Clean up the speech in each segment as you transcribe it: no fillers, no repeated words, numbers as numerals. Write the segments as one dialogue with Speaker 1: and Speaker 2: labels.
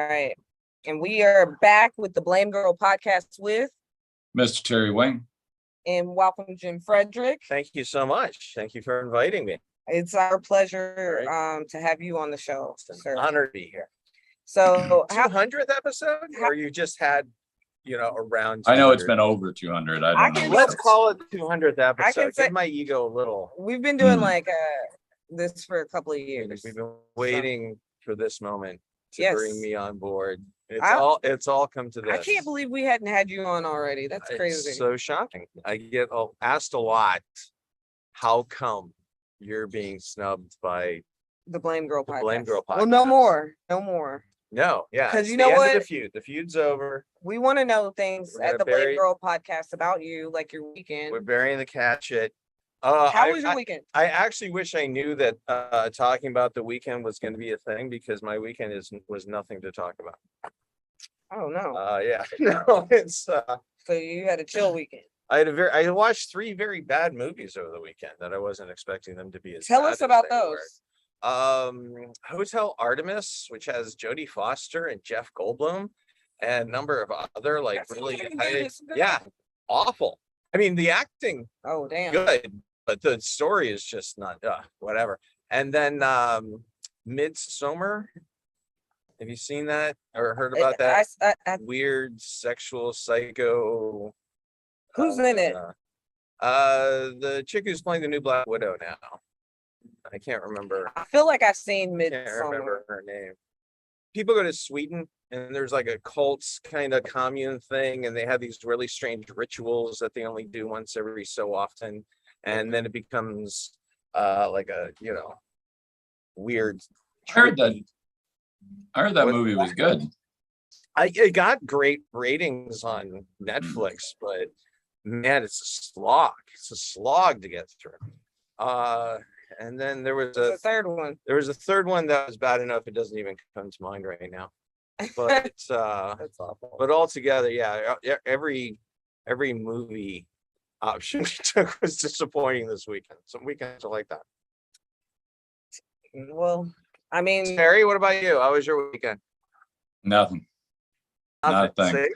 Speaker 1: right. And we are back with the Blame Girl podcast with
Speaker 2: Mr. Terry Wing.
Speaker 1: And welcome Jim Fredrick.
Speaker 3: Thank you so much. Thank you for inviting me.
Speaker 1: It's our pleasure to have you on the show.
Speaker 3: It's
Speaker 1: sir.
Speaker 3: an honor to be here.
Speaker 1: So
Speaker 3: 200th episode, or you just had, around 200?
Speaker 2: I know it's been over 200. I don't know.
Speaker 3: Let's call it 200th episode.
Speaker 1: say-
Speaker 3: Give my ego a little.
Speaker 1: we've been doing this for a couple of years.
Speaker 3: We've been waiting for this moment to
Speaker 1: Yes.
Speaker 3: bring me on board. It's all come to this.
Speaker 1: I can't believe we hadn't had you on already. That's crazy.
Speaker 3: It's so shocking. I get asked a lot, how come you're being snubbed by
Speaker 1: the Blame Girl
Speaker 3: the
Speaker 1: podcast.
Speaker 3: Blame Girl podcast?
Speaker 1: Well, no more. No more.
Speaker 3: No, yeah.
Speaker 1: 'Cause
Speaker 3: it's
Speaker 1: you
Speaker 3: the
Speaker 1: know
Speaker 3: end
Speaker 1: what?
Speaker 3: of the feud's over.
Speaker 1: We want to know things
Speaker 3: We're
Speaker 1: at the
Speaker 3: gonna
Speaker 1: Blame Girl podcast about you, like your weekend.
Speaker 3: We're burying the hatchet.
Speaker 1: How was your weekend?
Speaker 3: I actually wish I knew that talking about the weekend was going to be a thing, because my weekend was nothing to talk about.
Speaker 1: Oh no.
Speaker 3: Yeah, no, it's
Speaker 1: So you had a chill weekend.
Speaker 3: I watched 3 very bad movies over the weekend that I wasn't expecting them to be as
Speaker 1: Tell
Speaker 3: bad
Speaker 1: us
Speaker 3: as
Speaker 1: about
Speaker 3: they were.
Speaker 1: those.
Speaker 3: Hotel Artemis, which has Jodie Foster and Jeff Goldblum and a number of other
Speaker 1: That's
Speaker 3: really
Speaker 1: fucking
Speaker 3: high-
Speaker 1: good.
Speaker 3: yeah, awful. I mean, the acting
Speaker 1: Oh damn.
Speaker 3: good, but the story is just not whatever. And then Midsummer. Have you seen that or heard about that? Weird sexual psycho.
Speaker 1: Who's in it?
Speaker 3: The chick who's playing the new Black Widow now. I can't remember.
Speaker 1: I feel like I've seen
Speaker 3: Can't
Speaker 1: Midsummer.
Speaker 3: remember her name. People go to Sweden and there's like a cult kind of commune thing, and they have these really strange rituals that they only do once every so often, and then it becomes like a weird.
Speaker 2: I heard that
Speaker 3: What-
Speaker 2: movie was good.
Speaker 3: It got great ratings on Netflix, but man, it's a slog. It's a slog to get through. And then there was
Speaker 1: The
Speaker 3: a
Speaker 1: third one.
Speaker 3: third one that was bad enough it doesn't even come to mind right now. But
Speaker 1: That's awful.
Speaker 3: but altogether, yeah, every movie option we took was disappointing this weekend. Some weekends are like that.
Speaker 1: Well, I mean,
Speaker 3: Terry, what about you? How was your weekend?
Speaker 2: Nothing. Nothing.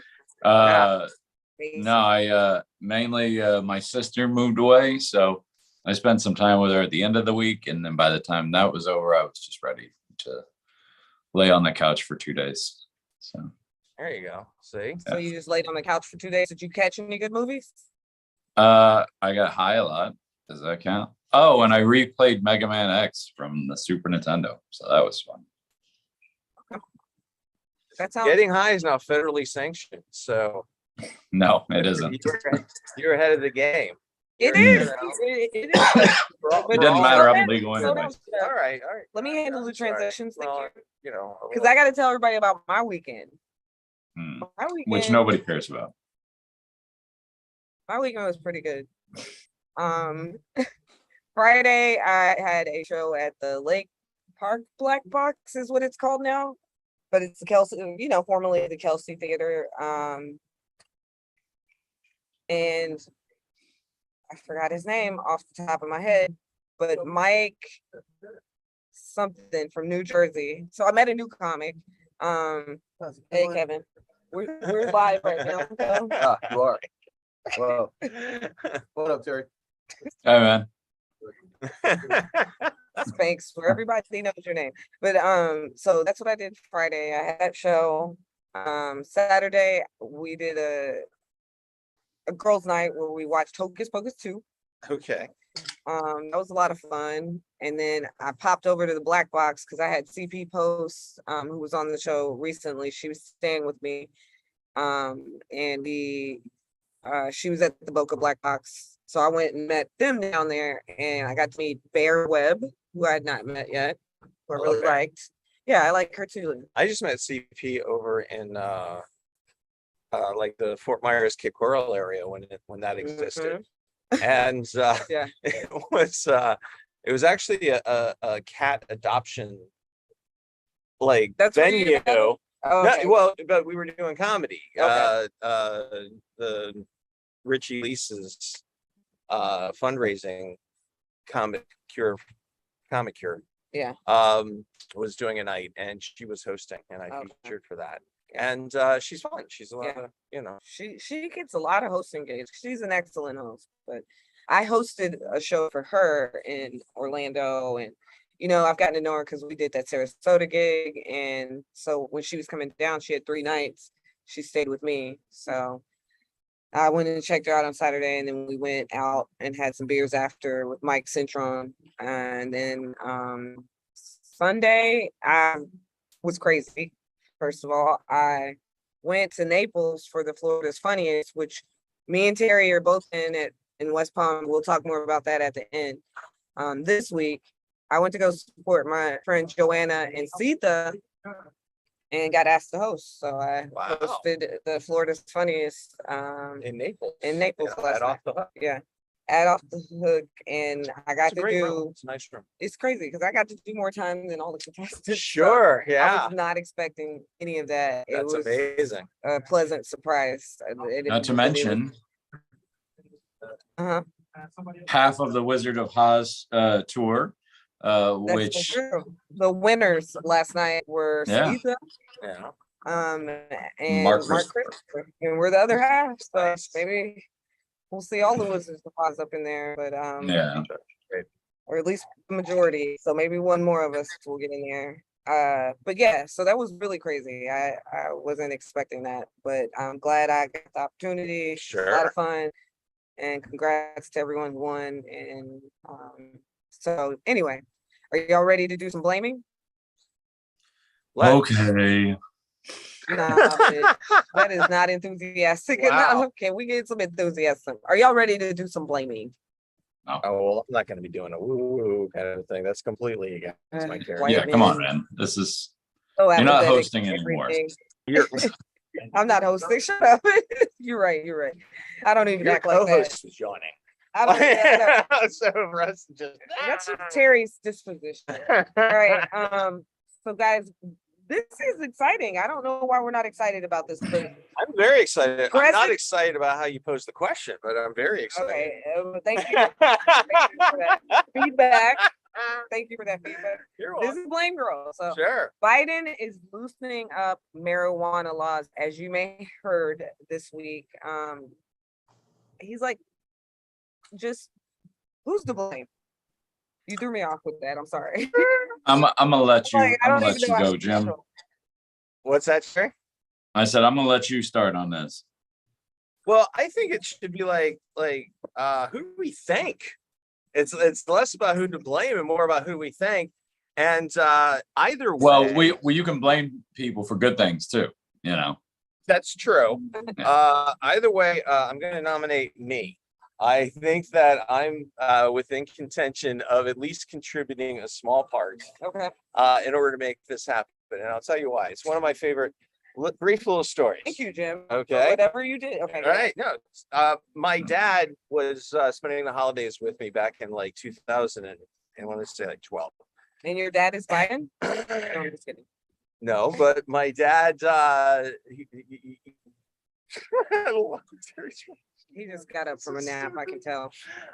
Speaker 3: See?
Speaker 2: No, I mainly my sister moved away, so I spent some time with her at the end of the week, and then by the time that was over, I was just ready to lay on the couch for 2 days. So
Speaker 3: There you go. See?
Speaker 1: so you just laid on the couch for 2 days. Did you catch any good movies?
Speaker 2: I got high a lot. Does that count? Oh, and I replayed Mega Man X from the Super Nintendo, so that was fun.
Speaker 1: That sounds
Speaker 3: Getting high is now federally sanctioned, so
Speaker 2: No, it isn't.
Speaker 3: you're ahead of the game.
Speaker 1: it
Speaker 3: You're-
Speaker 1: is. It is.
Speaker 2: It didn't matter. I'm legal
Speaker 1: Slow
Speaker 2: anyway.
Speaker 1: down.
Speaker 3: All right.
Speaker 1: Let me handle the
Speaker 3: I'm sorry.
Speaker 1: transitions. Thank
Speaker 3: Well,
Speaker 1: you.
Speaker 3: a
Speaker 1: Because
Speaker 3: little-
Speaker 1: I got to tell everybody about my weekend.
Speaker 2: Hmm.
Speaker 1: My weekend.
Speaker 2: Which nobody cares about.
Speaker 1: My weekend was pretty good. Friday I had a show at the Lake Park Black Box is what it's called now, but it's the Kelsey, formerly the Kelsey Theater. And I forgot his name off the top of my head, but Mike something from New Jersey. So I met a new comic. Hey Kevin, we're live right now. So.
Speaker 4: You are. Whoa. What up, Terry?
Speaker 2: Hey man.
Speaker 1: Thanks for everybody knows your name. But so that's what I did Friday. I had that show. Saturday we did a girls' night where we watched Hocus Pocus 2.
Speaker 3: Okay.
Speaker 1: That was a lot of fun. And then I popped over to the Black Box because I had CP Post, who was on the show recently. She was staying with me. And she was at the Boca Black Box. So I went and met them down there, and I got to meet Bear Webb, who I had not met yet, who I really
Speaker 3: Okay.
Speaker 1: liked. Yeah, I like her too.
Speaker 3: I just met CP over in like the Fort Myers Cape Coral area when that existed. And
Speaker 1: Yeah.
Speaker 3: it was actually a cat adoption
Speaker 1: That's where you
Speaker 3: venue.
Speaker 1: met? Oh,
Speaker 3: No,
Speaker 1: okay.
Speaker 3: well, but we were doing comedy.
Speaker 1: Okay.
Speaker 3: The Richie Leese's fundraising comic cure
Speaker 1: Yeah.
Speaker 3: Was doing a night, and she was hosting, and I
Speaker 1: Okay.
Speaker 3: featured for that.
Speaker 1: Yeah.
Speaker 3: And she's fun. She's a lot
Speaker 1: Yeah.
Speaker 3: of, you know.
Speaker 1: She gets a lot of hosting gigs. She's an excellent host. But I hosted a show for her in Orlando, and I've gotten to know her because we did that Sarasota gig, and so when she was coming down, she had 3 nights. She stayed with me, so I went and checked her out on Saturday, and then we went out and had some beers after with Mike Cintron, and then Sunday I was crazy. First of all, I went to Naples for the Florida's Funniest, which me and Terry are both in West Palm. We'll talk more about that at the end. This week, I went to go support my friend Joanna and Sita and got asked to host. So I
Speaker 3: Wow.
Speaker 1: hosted the Florida's Funniest
Speaker 3: In Naples.
Speaker 1: in Naples
Speaker 3: Yeah,
Speaker 1: last
Speaker 3: right off
Speaker 1: night.
Speaker 3: the hook.
Speaker 1: Yeah. Add off the hook, and I got
Speaker 3: It's a
Speaker 1: to
Speaker 3: great room.
Speaker 1: do.
Speaker 3: It's a nice room.
Speaker 1: It's crazy because I got to do more time than all the contestants. So
Speaker 3: Sure.
Speaker 1: I
Speaker 3: Yeah.
Speaker 1: was not expecting any of that. It
Speaker 3: That's
Speaker 1: was
Speaker 3: amazing.
Speaker 1: a pleasant surprise.
Speaker 2: Not to mention,
Speaker 1: Uh-huh.
Speaker 2: half of the Wizard of Oz tour,
Speaker 1: That's
Speaker 2: which
Speaker 1: so true. The winners last night were
Speaker 2: Yeah.
Speaker 1: Sita,
Speaker 3: Yeah.
Speaker 1: and
Speaker 2: Mark
Speaker 1: Mark Christopher, and we're the other half. So maybe we'll see all the Wizards of Oz up in there, but
Speaker 2: yeah,
Speaker 1: or at least the majority. So maybe one more of us will get in there. But yeah, so that was really crazy. I wasn't expecting that, but I'm glad I got the opportunity. A lot
Speaker 3: Sure.
Speaker 1: of fun, and congrats to everyone who won. And so anyway, are y'all ready to do some blaming?
Speaker 2: okay.
Speaker 1: No, that is not enthusiastic
Speaker 3: Wow.
Speaker 1: enough. Can we get some enthusiasm? Are y'all ready to do some blaming?
Speaker 3: Oh, well, I'm not going to be doing a woo kind of thing. That's completely against my character.
Speaker 1: White
Speaker 2: Yeah, come on,
Speaker 1: man.
Speaker 2: man. This is
Speaker 1: So
Speaker 2: You're not
Speaker 1: apathetic,
Speaker 2: hosting anymore.
Speaker 1: everything.
Speaker 3: Your,
Speaker 1: I'm not hosting. Shut up. You're right. I don't even
Speaker 3: your
Speaker 1: act like that.
Speaker 3: co-host is yawning.
Speaker 1: I don't even act like
Speaker 3: So Russ just.
Speaker 1: that's just Terry's disposition. All right. So guys, this is exciting. I don't know why we're not excited about this, but
Speaker 3: I'm very excited. I'm not
Speaker 1: Present-
Speaker 3: excited about how you posed the question, but I'm very excited.
Speaker 1: okay. Thank you for that feedback. Thank you for that feedback.
Speaker 3: You're
Speaker 1: This
Speaker 3: welcome.
Speaker 1: is Blame Girl. So
Speaker 3: Sure.
Speaker 1: Biden is loosening up marijuana laws, as you may have heard this week. He's like, just who's to blame? You threw me off with that. I'm sorry.
Speaker 2: I'm gonna let you.
Speaker 1: Like, I
Speaker 2: I'm
Speaker 1: don't
Speaker 2: gonna let
Speaker 1: even
Speaker 2: you
Speaker 1: know how
Speaker 2: go,
Speaker 1: to
Speaker 2: Jim.
Speaker 1: feel.
Speaker 3: What's that, Sherry?
Speaker 2: I said I'm gonna let you start on this.
Speaker 3: Well, I think it should be like who do we think? It's less about who to blame and more about who we think. And either
Speaker 2: Well,
Speaker 3: way,
Speaker 2: you can blame people for good things too.
Speaker 3: that's true. Either way, I'm going to nominate me. I think that I'm within contention of at least contributing a small part
Speaker 1: Okay.
Speaker 3: in order to make this happen. And I'll tell you why. It's one of my favorite brief little stories.
Speaker 1: Thank you, Jim.
Speaker 3: Okay.
Speaker 1: Whatever you did. Okay.
Speaker 3: All right. No, my dad was spending the holidays with me back in like 2000 and I want to say like 12.
Speaker 1: And your dad is Biden? No, I'm just kidding.
Speaker 3: No, but my dad,
Speaker 1: He just got up from a nap, I can tell.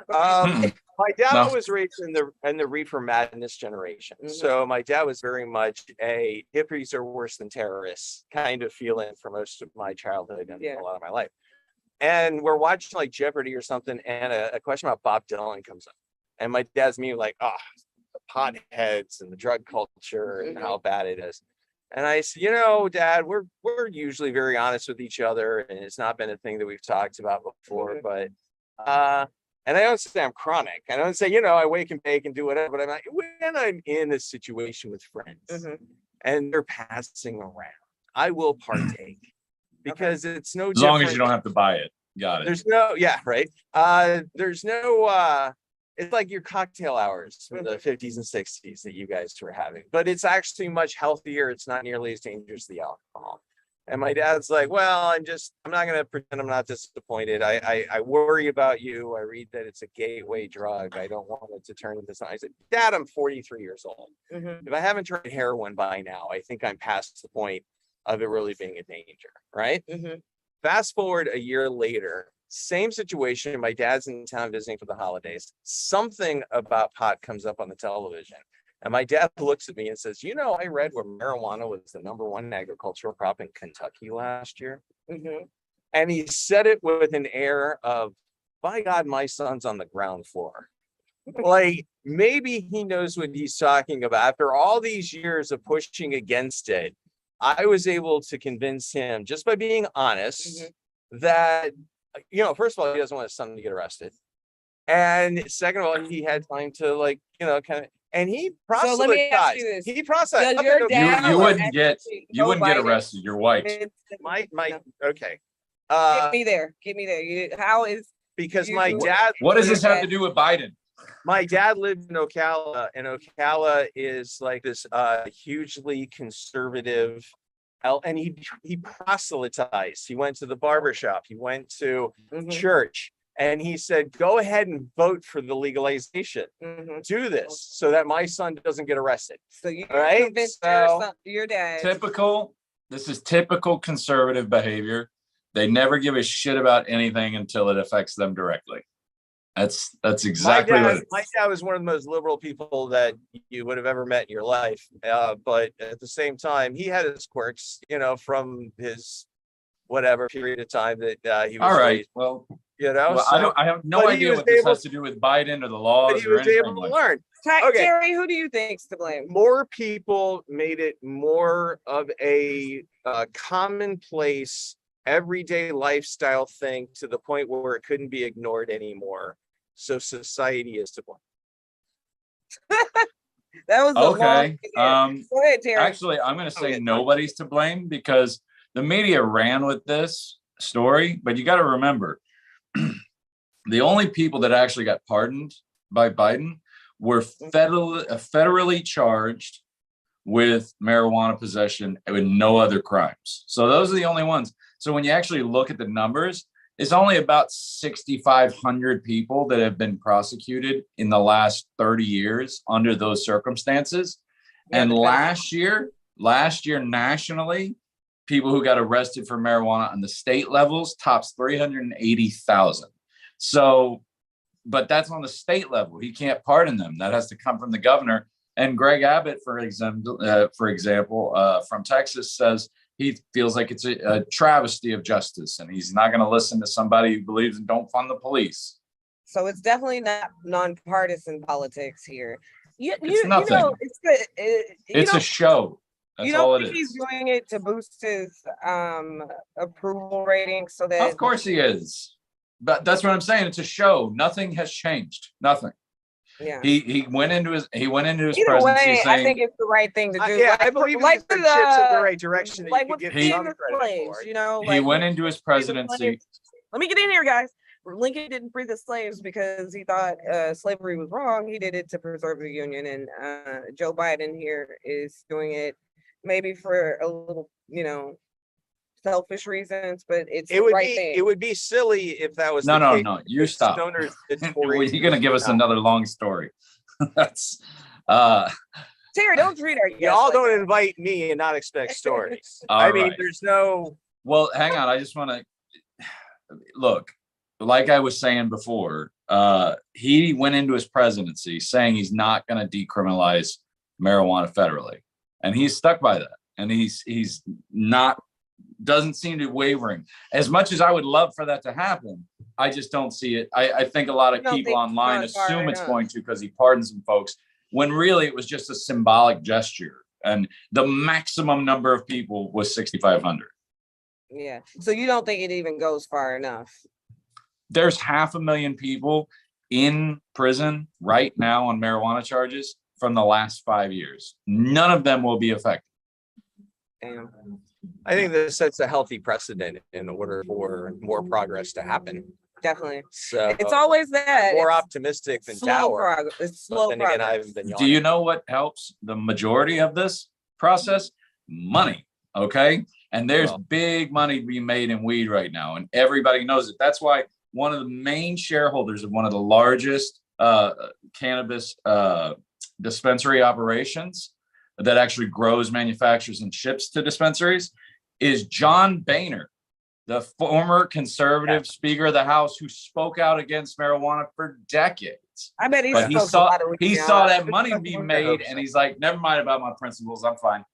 Speaker 3: my dad
Speaker 2: No.
Speaker 3: was raised in the reefer madness generation.
Speaker 1: Mhm.
Speaker 3: So my dad was very much a hippies are worse than terrorists kind of feeling for most of my childhood and
Speaker 1: Yeah.
Speaker 3: a lot of my life. And we're watching like Jeopardy or something, and a question about Bob Dylan comes up. And my dad's me like, oh, the potheads and the drug culture and how bad it is. And I said, Dad, we're usually very honest with each other, and it's not been a thing that we've talked about before. But and I don't say I'm chronic. I don't say, I wake and bake and do whatever, but I'm like, when I'm in a situation with friends and they're passing around, I will partake because it's no
Speaker 2: As long as
Speaker 3: different.
Speaker 2: you don't have to buy it. Got it.
Speaker 3: There's no, yeah, right. There's no, it's like your cocktail hours from the 50s and 60s that you guys were having, but it's actually much healthier. It's not nearly as dangerous as the alcohol. And my dad's like, well, I'm not going to pretend I'm not disappointed. I worry about you. I read that it's a gateway drug. I don't want it to turn into something. I said, Dad, I'm 43 years old. If I haven't tried heroin by now, I think I'm past the point of it really being a danger, right? Fast forward a year later, same situation. My dad's in town visiting for the holidays. Something about pot comes up on the television. And my dad looks at me and says, you know, I read where marijuana was the #1 agricultural crop in Kentucky last year. And he said it with an air of, by God, my son's on the ground floor. Like, maybe he knows what he's talking about. After all these years of pushing against it, I was able to convince him, just by being honest, that, you know, first of all, he doesn't want his son to get arrested. And second of all, he had time to, like, you know, kind of, and he proselytized.
Speaker 1: So let me ask you this.
Speaker 3: He proselytized.
Speaker 1: Does your dad
Speaker 2: You wouldn't
Speaker 1: actually
Speaker 2: get
Speaker 1: Joe Biden
Speaker 2: arrested. Your wife.
Speaker 3: My okay.
Speaker 1: Get me there. Get me there. How is
Speaker 3: Because
Speaker 1: you
Speaker 3: my
Speaker 1: do-
Speaker 3: dad,
Speaker 2: What does this have to do with Biden?
Speaker 3: my dad lived in Ocala, and Ocala is like this hugely conservative, and he proselytized. He went to the barber shop, he went to church, and he said, go ahead and vote for the legalization. Do this so that my son doesn't get arrested.
Speaker 1: So you
Speaker 3: Right?
Speaker 1: convinced
Speaker 3: So-
Speaker 1: your dad.
Speaker 2: This is typical conservative behavior. They never give a shit about anything until it affects them directly. That's exactly what it is.
Speaker 3: My dad was one of the most liberal people that you would have ever met in your life. But at the same time, he had his quirks, you know, from his whatever period of time that he was
Speaker 2: All right.
Speaker 3: raised,
Speaker 2: Well,
Speaker 3: you know.
Speaker 2: I have no
Speaker 3: but he
Speaker 2: idea
Speaker 3: was
Speaker 2: what this
Speaker 3: able-
Speaker 2: has to do with Biden or the
Speaker 3: But
Speaker 2: laws
Speaker 3: he
Speaker 2: or
Speaker 3: was
Speaker 2: anything
Speaker 3: able to
Speaker 2: like
Speaker 3: learn.
Speaker 1: Ty-
Speaker 3: Okay.
Speaker 1: Terry, who do you think's to blame?
Speaker 3: More people made it more of a commonplace, everyday lifestyle thing to the point where it couldn't be ignored anymore. So society is to blame.
Speaker 1: That was a
Speaker 2: Okay.
Speaker 1: long. Go ahead, Terry.
Speaker 2: Actually, I'm going to say
Speaker 3: Okay.
Speaker 2: nobody's to blame because the media ran with this story, but you got to remember the only people that actually got pardoned by Biden were federally charged with marijuana possession with no other crimes. So those are the only ones. So when you actually look at the numbers, it's only about 6,500 people that have been prosecuted in the last 30 years under those circumstances. And last year nationally, people who got arrested for marijuana on the state levels tops 380,000. So, but that's on the state level. He can't pardon them. That has to come from the governor. And Greg Abbott, for example, from Texas, says he feels like it's a travesty of justice, and he's not going to listen to somebody who believes in don't fund the police.
Speaker 1: So it's definitely not nonpartisan politics here.
Speaker 2: It's nothing.
Speaker 1: You know,
Speaker 2: It's a show. That's
Speaker 1: you don't
Speaker 2: all it
Speaker 1: think
Speaker 2: is.
Speaker 1: he's doing it to boost his approval rating so that
Speaker 2: Of course he is. But that's what I'm saying. It's a show. Nothing has changed. Nothing.
Speaker 1: yeah.
Speaker 2: He went into his
Speaker 1: Either
Speaker 2: presidency
Speaker 1: way, I
Speaker 2: saying
Speaker 1: think it's the right thing to do.
Speaker 3: Yeah, I believe
Speaker 1: like
Speaker 3: it's the chips in the right direction. that you
Speaker 1: like
Speaker 3: could
Speaker 1: with
Speaker 3: give
Speaker 1: freeing
Speaker 3: some
Speaker 1: the
Speaker 3: credit
Speaker 1: slaves,
Speaker 3: for.
Speaker 1: you know.
Speaker 2: he
Speaker 1: like
Speaker 2: went
Speaker 1: with
Speaker 2: into his
Speaker 1: freeing the
Speaker 2: presidency.
Speaker 1: slaves. Let me get in here, guys. Lincoln didn't free the slaves because he thought slavery was wrong. He did it to preserve the Union, and Joe Biden here is doing it maybe for a little, you know, selfish reasons, but it's the right thing.
Speaker 3: It would be silly if that was
Speaker 2: No.
Speaker 3: the case.
Speaker 2: You stop.
Speaker 3: Stoners
Speaker 2: You're going to give us another long story. That's
Speaker 1: Terry, don't treat our guests
Speaker 3: Y'all
Speaker 1: like
Speaker 3: don't
Speaker 1: that.
Speaker 3: invite me and not expect stories.
Speaker 2: All
Speaker 3: I mean,
Speaker 2: right.
Speaker 3: there's no.
Speaker 2: Well, hang on. I just want to look, like I was saying before, he went into his presidency saying he's not going to decriminalize marijuana federally. And he's stuck by that. And he's not, doesn't seem to be wavering. As much as I would love for that to happen, I just don't see it. I think a lot of
Speaker 1: You don't
Speaker 2: people
Speaker 1: think it's
Speaker 2: online
Speaker 1: gone far
Speaker 2: assume it's
Speaker 1: enough.
Speaker 2: going to because he pardoned some folks, when really it was just a symbolic gesture. And the maximum number of people was 6,500.
Speaker 1: Yeah. So you don't think it even goes far enough?
Speaker 2: There's 500,000 people in prison right now on marijuana charges from the last 5 years. None of them will be affected.
Speaker 1: Damn.
Speaker 3: I think this sets a healthy precedent in order for more progress to happen.
Speaker 1: Definitely.
Speaker 3: So
Speaker 1: It's always that.
Speaker 3: more
Speaker 1: It's
Speaker 3: optimistic than
Speaker 1: slow
Speaker 3: dour.
Speaker 1: progress. It's slow
Speaker 3: But then again, I
Speaker 1: progress.
Speaker 3: haven't been
Speaker 2: Do you
Speaker 3: yawning.
Speaker 2: know what helps the majority of this process? Money. Okay. And there's
Speaker 3: Well.
Speaker 2: big money to be made in weed right now. And everybody knows it. That's why one of the main shareholders of one of the largest cannabis dispensary operations that actually grows, manufactures, and ships to dispensaries is John Boehner. the former conservative Speaker of the House who spoke out against marijuana for decades.
Speaker 1: I bet
Speaker 2: But he saw that money be made, and he's like, never mind about my principles. I'm fine.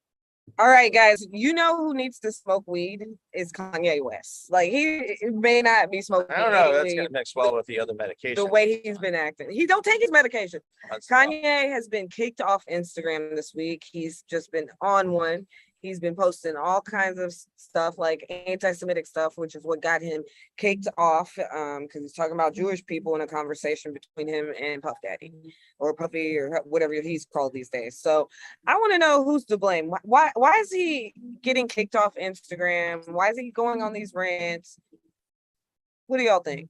Speaker 1: All right, guys, you know who needs to smoke weed is Kanye West. Like, he may not be smoking.
Speaker 3: I don't know. That's gonna mix well with the other medication.
Speaker 1: The way he's been acting, he don't take his medication.
Speaker 3: That's
Speaker 1: Kanye has been kicked off Instagram this week. He's just been on one. He's been posting all kinds of stuff, like anti-Semitic stuff, which is what got him kicked off. Because he's talking about Jewish people in a conversation between him and Puff Daddy, or Puffy, or whatever he's called these days. So I want to know who's to blame. Why is he getting kicked off Instagram? Why is he going on these rants? What do y'all think?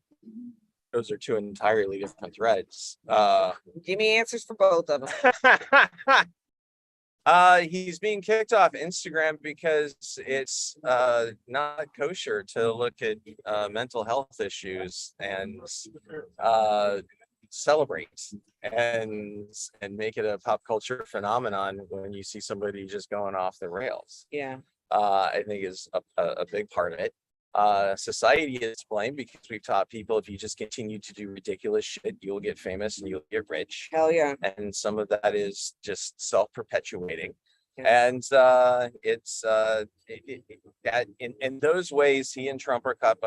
Speaker 3: Those are two entirely different threads.
Speaker 1: Give me answers for both of them.
Speaker 3: He's being kicked off Instagram because it's not kosher to look at mental health issues and celebrate and make it a pop culture phenomenon when you see somebody just going off the rails.
Speaker 1: Yeah.
Speaker 3: I think is a big part of it. Society is to blame because we've taught people if you just continue to do ridiculous shit, you'll get famous and you'll get rich.
Speaker 1: Hell yeah.
Speaker 3: And some of that is just self-perpetuating.
Speaker 1: Yeah.
Speaker 3: And in those ways, he and Trump are cut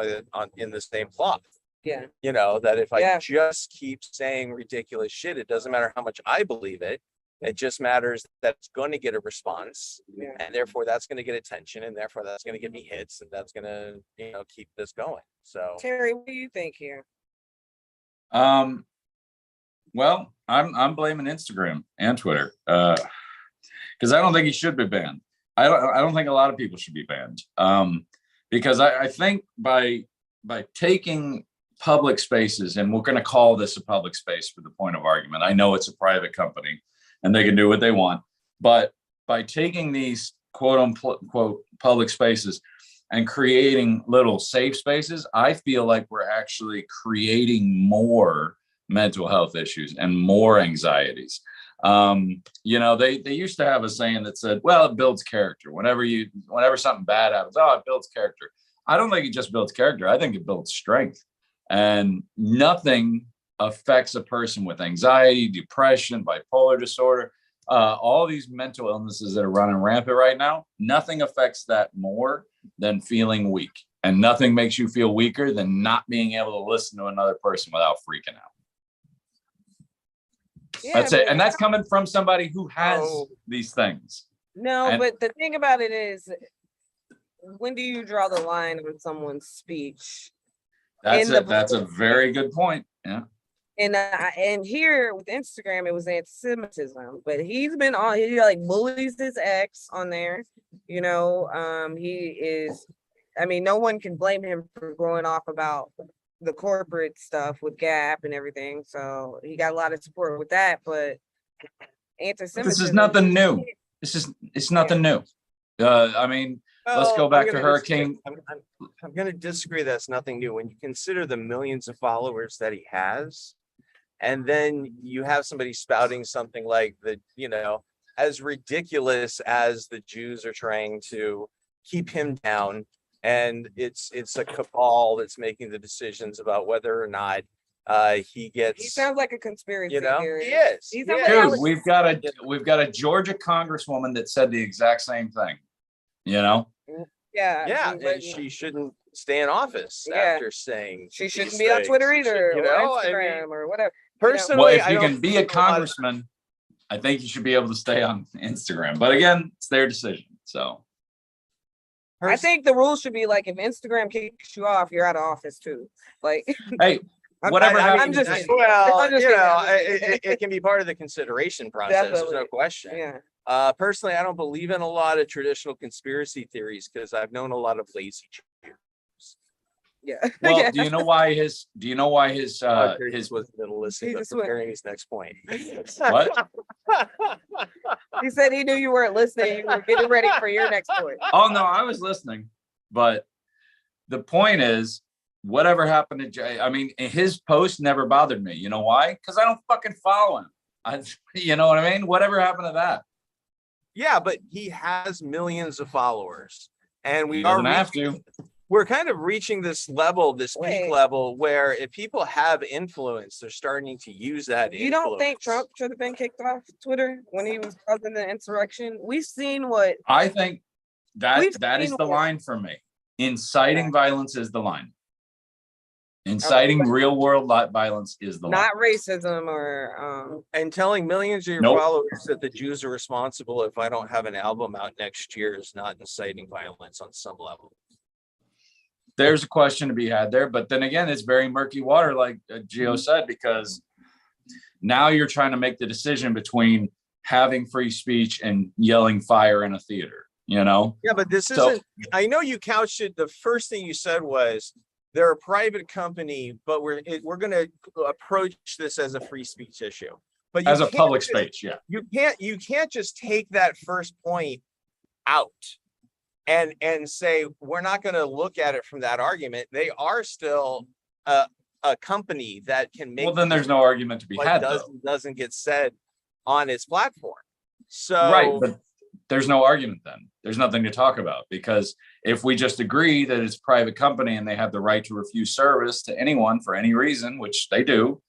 Speaker 3: in the same cloth.
Speaker 1: Yeah.
Speaker 3: You know, that if I
Speaker 1: Yeah.
Speaker 3: just keep saying ridiculous shit, it doesn't matter how much I believe it. It just matters that it's going to get a response,
Speaker 1: Yeah.
Speaker 3: and therefore that's going to get attention, and therefore that's going to get me hits, and that's going to, keep this going. So
Speaker 1: Terry, what do you think here?
Speaker 2: Well, I'm blaming Instagram and Twitter because I don't think he should be banned. I don't think a lot of people should be banned because I think by taking public spaces, and we're going to call this a public space for the point of argument. I know it's a private company and they can do what they want, but by taking these quote unquote public spaces and creating little safe spaces, I feel like we're actually creating more mental health issues and more anxieties. They used to have a saying that said, well, it builds character. Whenever something bad happens, it builds character. I don't think it just builds character. I think it builds strength. And nothing affects a person with anxiety, depression, bipolar disorder, all these mental illnesses that are running rampant right now. Nothing affects that more than feeling weak. And nothing makes you feel weaker than not being able to listen to another person without freaking out.
Speaker 1: Yeah,
Speaker 2: that's it. And that's coming from somebody who has these things.
Speaker 1: No, but the thing about it is, when do you draw the line with someone's speech?
Speaker 2: That's a very good point. Yeah.
Speaker 1: And here with Instagram, it was anti-Semitism, but he like bullies his ex on there. He is, no one can blame him for going off about the corporate stuff with Gap and everything. So he got a lot of support with that, but anti-Semitism.
Speaker 2: This is nothing new. It's nothing new. Let's go back to Hurricane.
Speaker 3: I'm going to disagree. That's nothing new. When you consider the millions of followers that he has, and then you have somebody spouting something like as ridiculous as the Jews are trying to keep him down, and it's a cabal that's making the decisions about whether or not he gets.
Speaker 1: He sounds like a conspiracy theory.
Speaker 3: He is.
Speaker 2: Dude, we've got a Georgia congresswoman that said the exact same thing.
Speaker 1: Yeah.
Speaker 3: And she shouldn't stay in office after saying
Speaker 1: she shouldn't be on Twitter either, or Instagram, or whatever.
Speaker 3: Personally,
Speaker 2: well, if you can be a congressman, I think you should be able to stay on Instagram. But again, it's their decision. So
Speaker 1: I think the rules should be like, if Instagram kicks you off, you're out of office too. Like,
Speaker 2: hey, whatever happens.
Speaker 3: it can be part of the consideration process.
Speaker 1: Definitely.
Speaker 3: There's no question.
Speaker 1: Yeah.
Speaker 3: Personally, I don't believe in a lot of traditional conspiracy theories because I've known a lot of lazy Jews.
Speaker 1: Yeah.
Speaker 2: Well, do you know why his
Speaker 3: was listening to preparing his next point.
Speaker 2: What?
Speaker 1: He said he knew you weren't listening. You were getting ready for your next point.
Speaker 2: Oh no, I was listening. But the point is, whatever happened to Jay, his post never bothered me. You know why? Because I don't fucking follow him. You know what I mean? Whatever happened to that?
Speaker 3: Yeah, but he has millions of followers, and we
Speaker 2: doesn't have to.
Speaker 3: we're kind of reaching this level, this peak
Speaker 1: Wait.
Speaker 3: level, where if people have influence, they're starting to use that.
Speaker 1: You don't think
Speaker 3: influence.
Speaker 1: Trump should have been kicked off Twitter when he was causing the insurrection? We've seen what
Speaker 2: I think that
Speaker 1: We've
Speaker 2: that is
Speaker 1: seen
Speaker 2: the
Speaker 1: what-
Speaker 2: line for me. Inciting violence is the line. Inciting real world violence is the line.
Speaker 1: not racism or
Speaker 3: And telling millions of your
Speaker 2: Nope.
Speaker 3: followers that the Jews are responsible if I don't have an album out next year is not inciting violence on some level.
Speaker 2: There's a question to be had there, but then again, it's very murky water, like Gio said, because now you're trying to make the decision between having free speech and yelling fire in a theater, you know?
Speaker 3: Yeah, but this
Speaker 2: So-
Speaker 3: isn't, I know you couched it, the first thing you said was, they're a private company, but we're gonna approach this as a free speech issue. But you
Speaker 2: As a
Speaker 3: can't
Speaker 2: public
Speaker 3: just-
Speaker 2: space, yeah.
Speaker 3: you can't just take that first point out and say, we're not gonna look at it from that argument. They are still a company that can make.
Speaker 2: Well, then there's no argument to be
Speaker 3: what
Speaker 2: had, though.
Speaker 3: doesn't get said on its platform. So.
Speaker 2: Right, but there's no argument then. There's nothing to talk about, because if we just agree that it's a private company and they have the right to refuse service to anyone for any reason, which they do,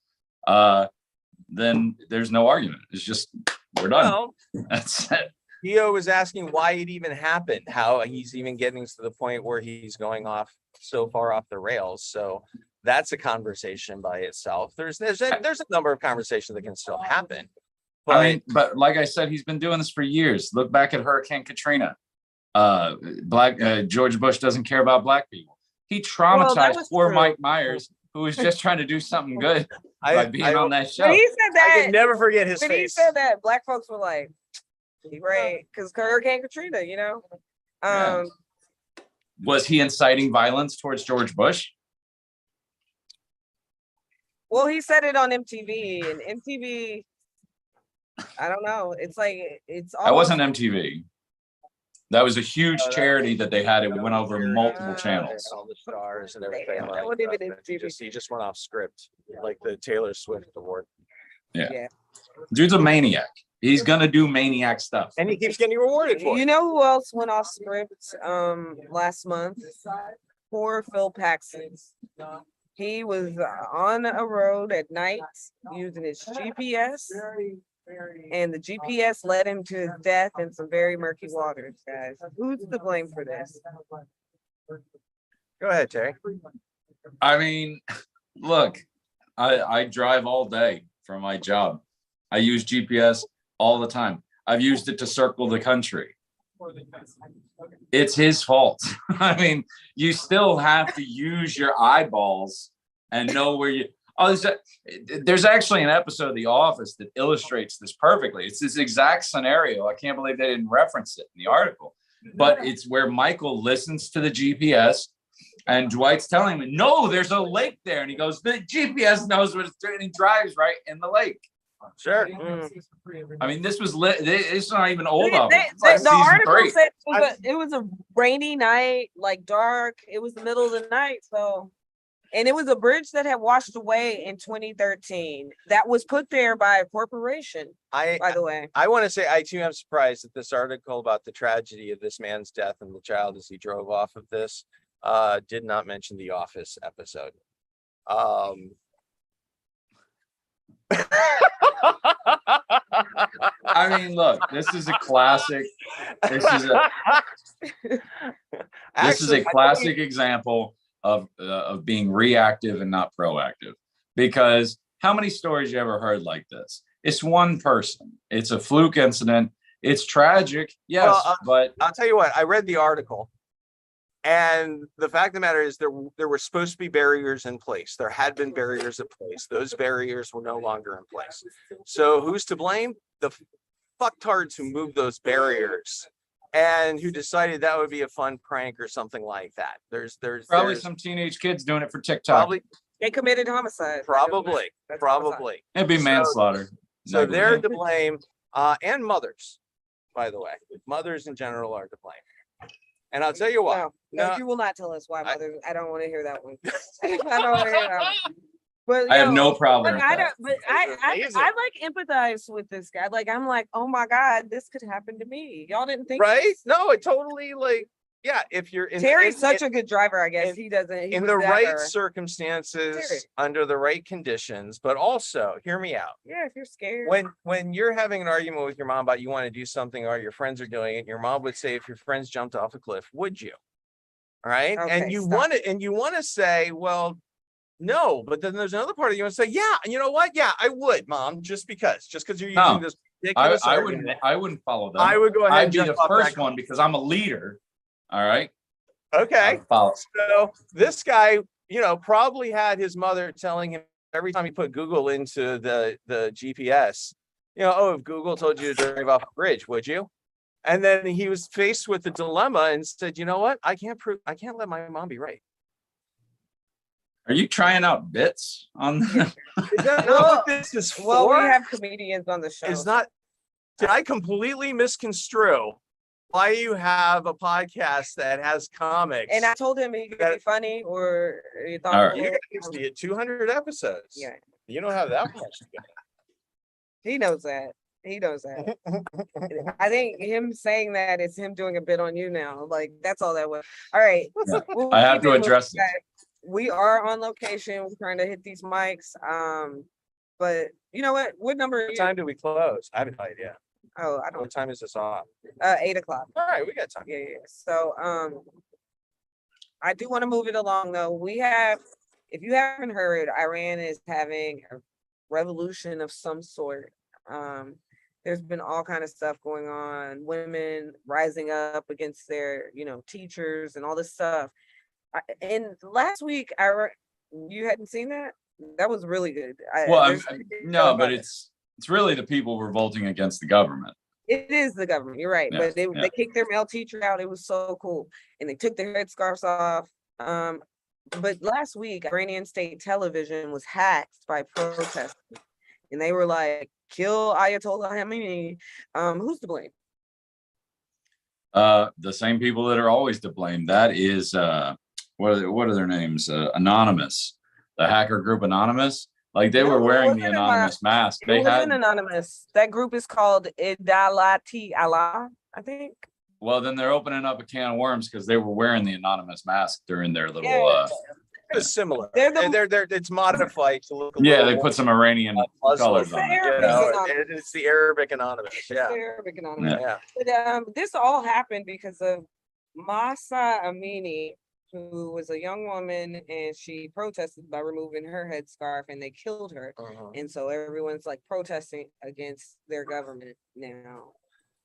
Speaker 2: then there's no argument. It's just, we're done.
Speaker 3: Well,
Speaker 2: That's it.
Speaker 3: Theo was asking why it even happened, how he's even getting to the point where he's going off so far off the rails. So that's a conversation by itself. There's a number of conversations that can still happen. But
Speaker 2: I mean, but like I said, he's been doing this for years. Look back at Hurricane Katrina. George Bush doesn't care about black people. He traumatized
Speaker 1: was
Speaker 2: poor
Speaker 1: true.
Speaker 2: Mike Myers, who was just trying to do something good by
Speaker 3: I,
Speaker 2: being
Speaker 3: I,
Speaker 2: on that
Speaker 1: when
Speaker 2: show.
Speaker 1: he said
Speaker 3: I
Speaker 1: that.
Speaker 3: can never forget his
Speaker 1: When he
Speaker 3: face.
Speaker 1: said that, black folks were like, right, because Hurricane Katrina, you know.
Speaker 2: Yeah. Was he inciting violence towards George Bush?
Speaker 1: Well, he said it on MTV, and MTV, I don't know. It's like it's.
Speaker 2: That wasn't
Speaker 1: almost-
Speaker 2: MTV. That was a huge charity that they had. It went over multiple channels.
Speaker 3: All the stars and everything.
Speaker 1: Damn, that
Speaker 3: like
Speaker 1: wasn't
Speaker 3: that.
Speaker 1: even
Speaker 3: He just went off script, like the Taylor Swift award.
Speaker 1: Yeah.
Speaker 2: Dude's a maniac. He's gonna do maniac stuff.
Speaker 3: And he keeps getting rewarded for
Speaker 1: You
Speaker 3: it.
Speaker 1: know who else went off script last month? Poor Phil Paxton. He was on a road at night using his GPS, and the GPS led him to his death in some very murky waters, guys. Who's to blame for this?
Speaker 3: Go ahead, Terry.
Speaker 2: I mean, look, I drive all day for my job. I use GPS all the time. I've used it to circle the country. It's his fault. I mean, you still have to use your eyeballs and know where you. Oh, there's actually an episode of The Office that illustrates this perfectly. It's this exact scenario. I can't believe they didn't reference it in the article, but it's where Michael listens to the GPS and Dwight's telling him, no, there's a lake there. And he goes, the GPS knows what it's doing. And he drives right in the lake.
Speaker 3: Sure.
Speaker 2: I mean, this was lit. It's not even old.
Speaker 1: The article said it was a rainy night, like dark. It was the middle of the night. So, and it was a bridge that had washed away in 2013 that was put there by a corporation, by the way.
Speaker 3: I want to say I too am surprised that this article about the tragedy of this man's death and the child as he drove off of this did not mention the Office episode.
Speaker 2: I mean, look, this is a classic. This is a
Speaker 3: Actually,
Speaker 2: classic example of being reactive and not proactive. Because how many stories you ever heard like this? It's one person. It's a fluke incident. It's tragic, yes, but
Speaker 3: I'll tell you what. I read the article, and the fact of the matter is there were supposed to be barriers in place. There had been barriers in place. Those barriers were no longer in place. So who's to blame? The fucktards who moved those barriers and who decided that would be a fun prank or something like that. There's
Speaker 2: probably some teenage kids doing it for TikTok.
Speaker 3: probably
Speaker 1: They committed homicide.
Speaker 3: probably
Speaker 1: That's homicide.
Speaker 3: probably.
Speaker 2: It'd be manslaughter.
Speaker 3: So they're
Speaker 2: Negligent.
Speaker 3: to blame, and mothers, by the way. Mothers in general are to blame. And I'll tell you what.
Speaker 1: No, you will not tell us why, mother. I don't want to hear that one. I don't want to hear that one. But
Speaker 2: I have no problem
Speaker 1: But
Speaker 2: with
Speaker 1: I
Speaker 2: that.
Speaker 1: don't. But I like empathize with this guy. Like I'm like, oh my god, this could happen to me. Y'all didn't think
Speaker 3: Right?
Speaker 1: this?
Speaker 3: No, it totally like Yeah, if you're
Speaker 1: Terry's such a good driver, I guess. He doesn't. He
Speaker 3: in
Speaker 1: was
Speaker 3: the right
Speaker 1: never-
Speaker 3: circumstances,
Speaker 1: Terry.
Speaker 3: under the right conditions, but also hear me out.
Speaker 1: Yeah, if you're scared.
Speaker 3: When you're having an argument with your mom about you want to do something or your friends are doing it, your mom would say, if your friends jumped off a cliff, would you? All right.
Speaker 1: Okay,
Speaker 3: And you
Speaker 1: stop.
Speaker 3: want to say, well, no, but then there's another part of you want to say, yeah, and you know what? Yeah, I would, mom, just because you're
Speaker 2: No,
Speaker 3: using this ridiculous argument.
Speaker 2: I wouldn't follow them.
Speaker 3: I would go ahead
Speaker 2: I'd
Speaker 3: and
Speaker 2: be
Speaker 3: jump
Speaker 2: the
Speaker 3: off
Speaker 2: first
Speaker 3: that
Speaker 2: one because I'm a leader. All right.
Speaker 3: Okay.
Speaker 2: I'd follow.
Speaker 3: So this guy, probably had his mother telling him every time he put Google into the GPS, oh, if Google told you to drive off a bridge, would you? And then he was faced with the dilemma and said, you know what? I can't let my mom be right.
Speaker 2: Are you trying out bits on?
Speaker 3: Is that not what this is for?
Speaker 1: Well, we have comedians on the show.
Speaker 3: Is not, did I completely misconstrue why you have a podcast that has comics?
Speaker 1: And I told him he could be funny or he thought.
Speaker 2: All right.
Speaker 3: You guys did 200 episodes.
Speaker 1: Yeah,
Speaker 3: You don't have that much.
Speaker 1: he knows that. He knows that. I think him saying that is him doing a bit on you now. Like that's all that was. All right.
Speaker 2: Yeah.
Speaker 1: We'll
Speaker 2: I have
Speaker 1: keep
Speaker 2: to
Speaker 1: it moving,
Speaker 2: address this.
Speaker 1: guys. We are on location. We're trying to hit these mics. But you know what? What number are
Speaker 3: What
Speaker 1: you?
Speaker 3: time do we close? I have no idea.
Speaker 1: Oh, I don't.
Speaker 3: What time is this on?
Speaker 1: 8 o'clock.
Speaker 3: All right, we got time.
Speaker 1: Yeah. So I do want to move it along though. We have, if you haven't heard, Iran is having a revolution of some sort. There's been all kind of stuff going on, women rising up against their, teachers and all this stuff. And last week, you hadn't seen that? That was really good.
Speaker 2: Well, no, but it's really the people revolting against the government.
Speaker 1: It is the government. You're right.
Speaker 2: Yeah,
Speaker 1: But they kicked their male teacher out. It was so cool. And they took their headscarves off. But last week, Iranian state television was hacked by protesters. And they were like, kill Ayatollah Khamenei. Who's to blame?
Speaker 2: The same people that are always to blame. That is, what are their names? Anonymous, the hacker group Anonymous. Like they were wearing the anonymous mask. They had
Speaker 1: Anonymous. That group is called Idalati Allah, I think.
Speaker 2: Well, then they're opening up a can of worms because they were wearing the anonymous mask during their little.
Speaker 3: It's similar.
Speaker 1: They're
Speaker 3: It's modified to look.
Speaker 2: Yeah, they put some Iranian colors on it.
Speaker 3: It's the Arabic Anonymous. Yeah.
Speaker 1: It's the Arabic Anonymous.
Speaker 3: Yeah.
Speaker 1: But this all happened because of Mahsa Amini, who was a young woman, and she protested by removing her headscarf, and they killed her. And so everyone's like protesting against their government now.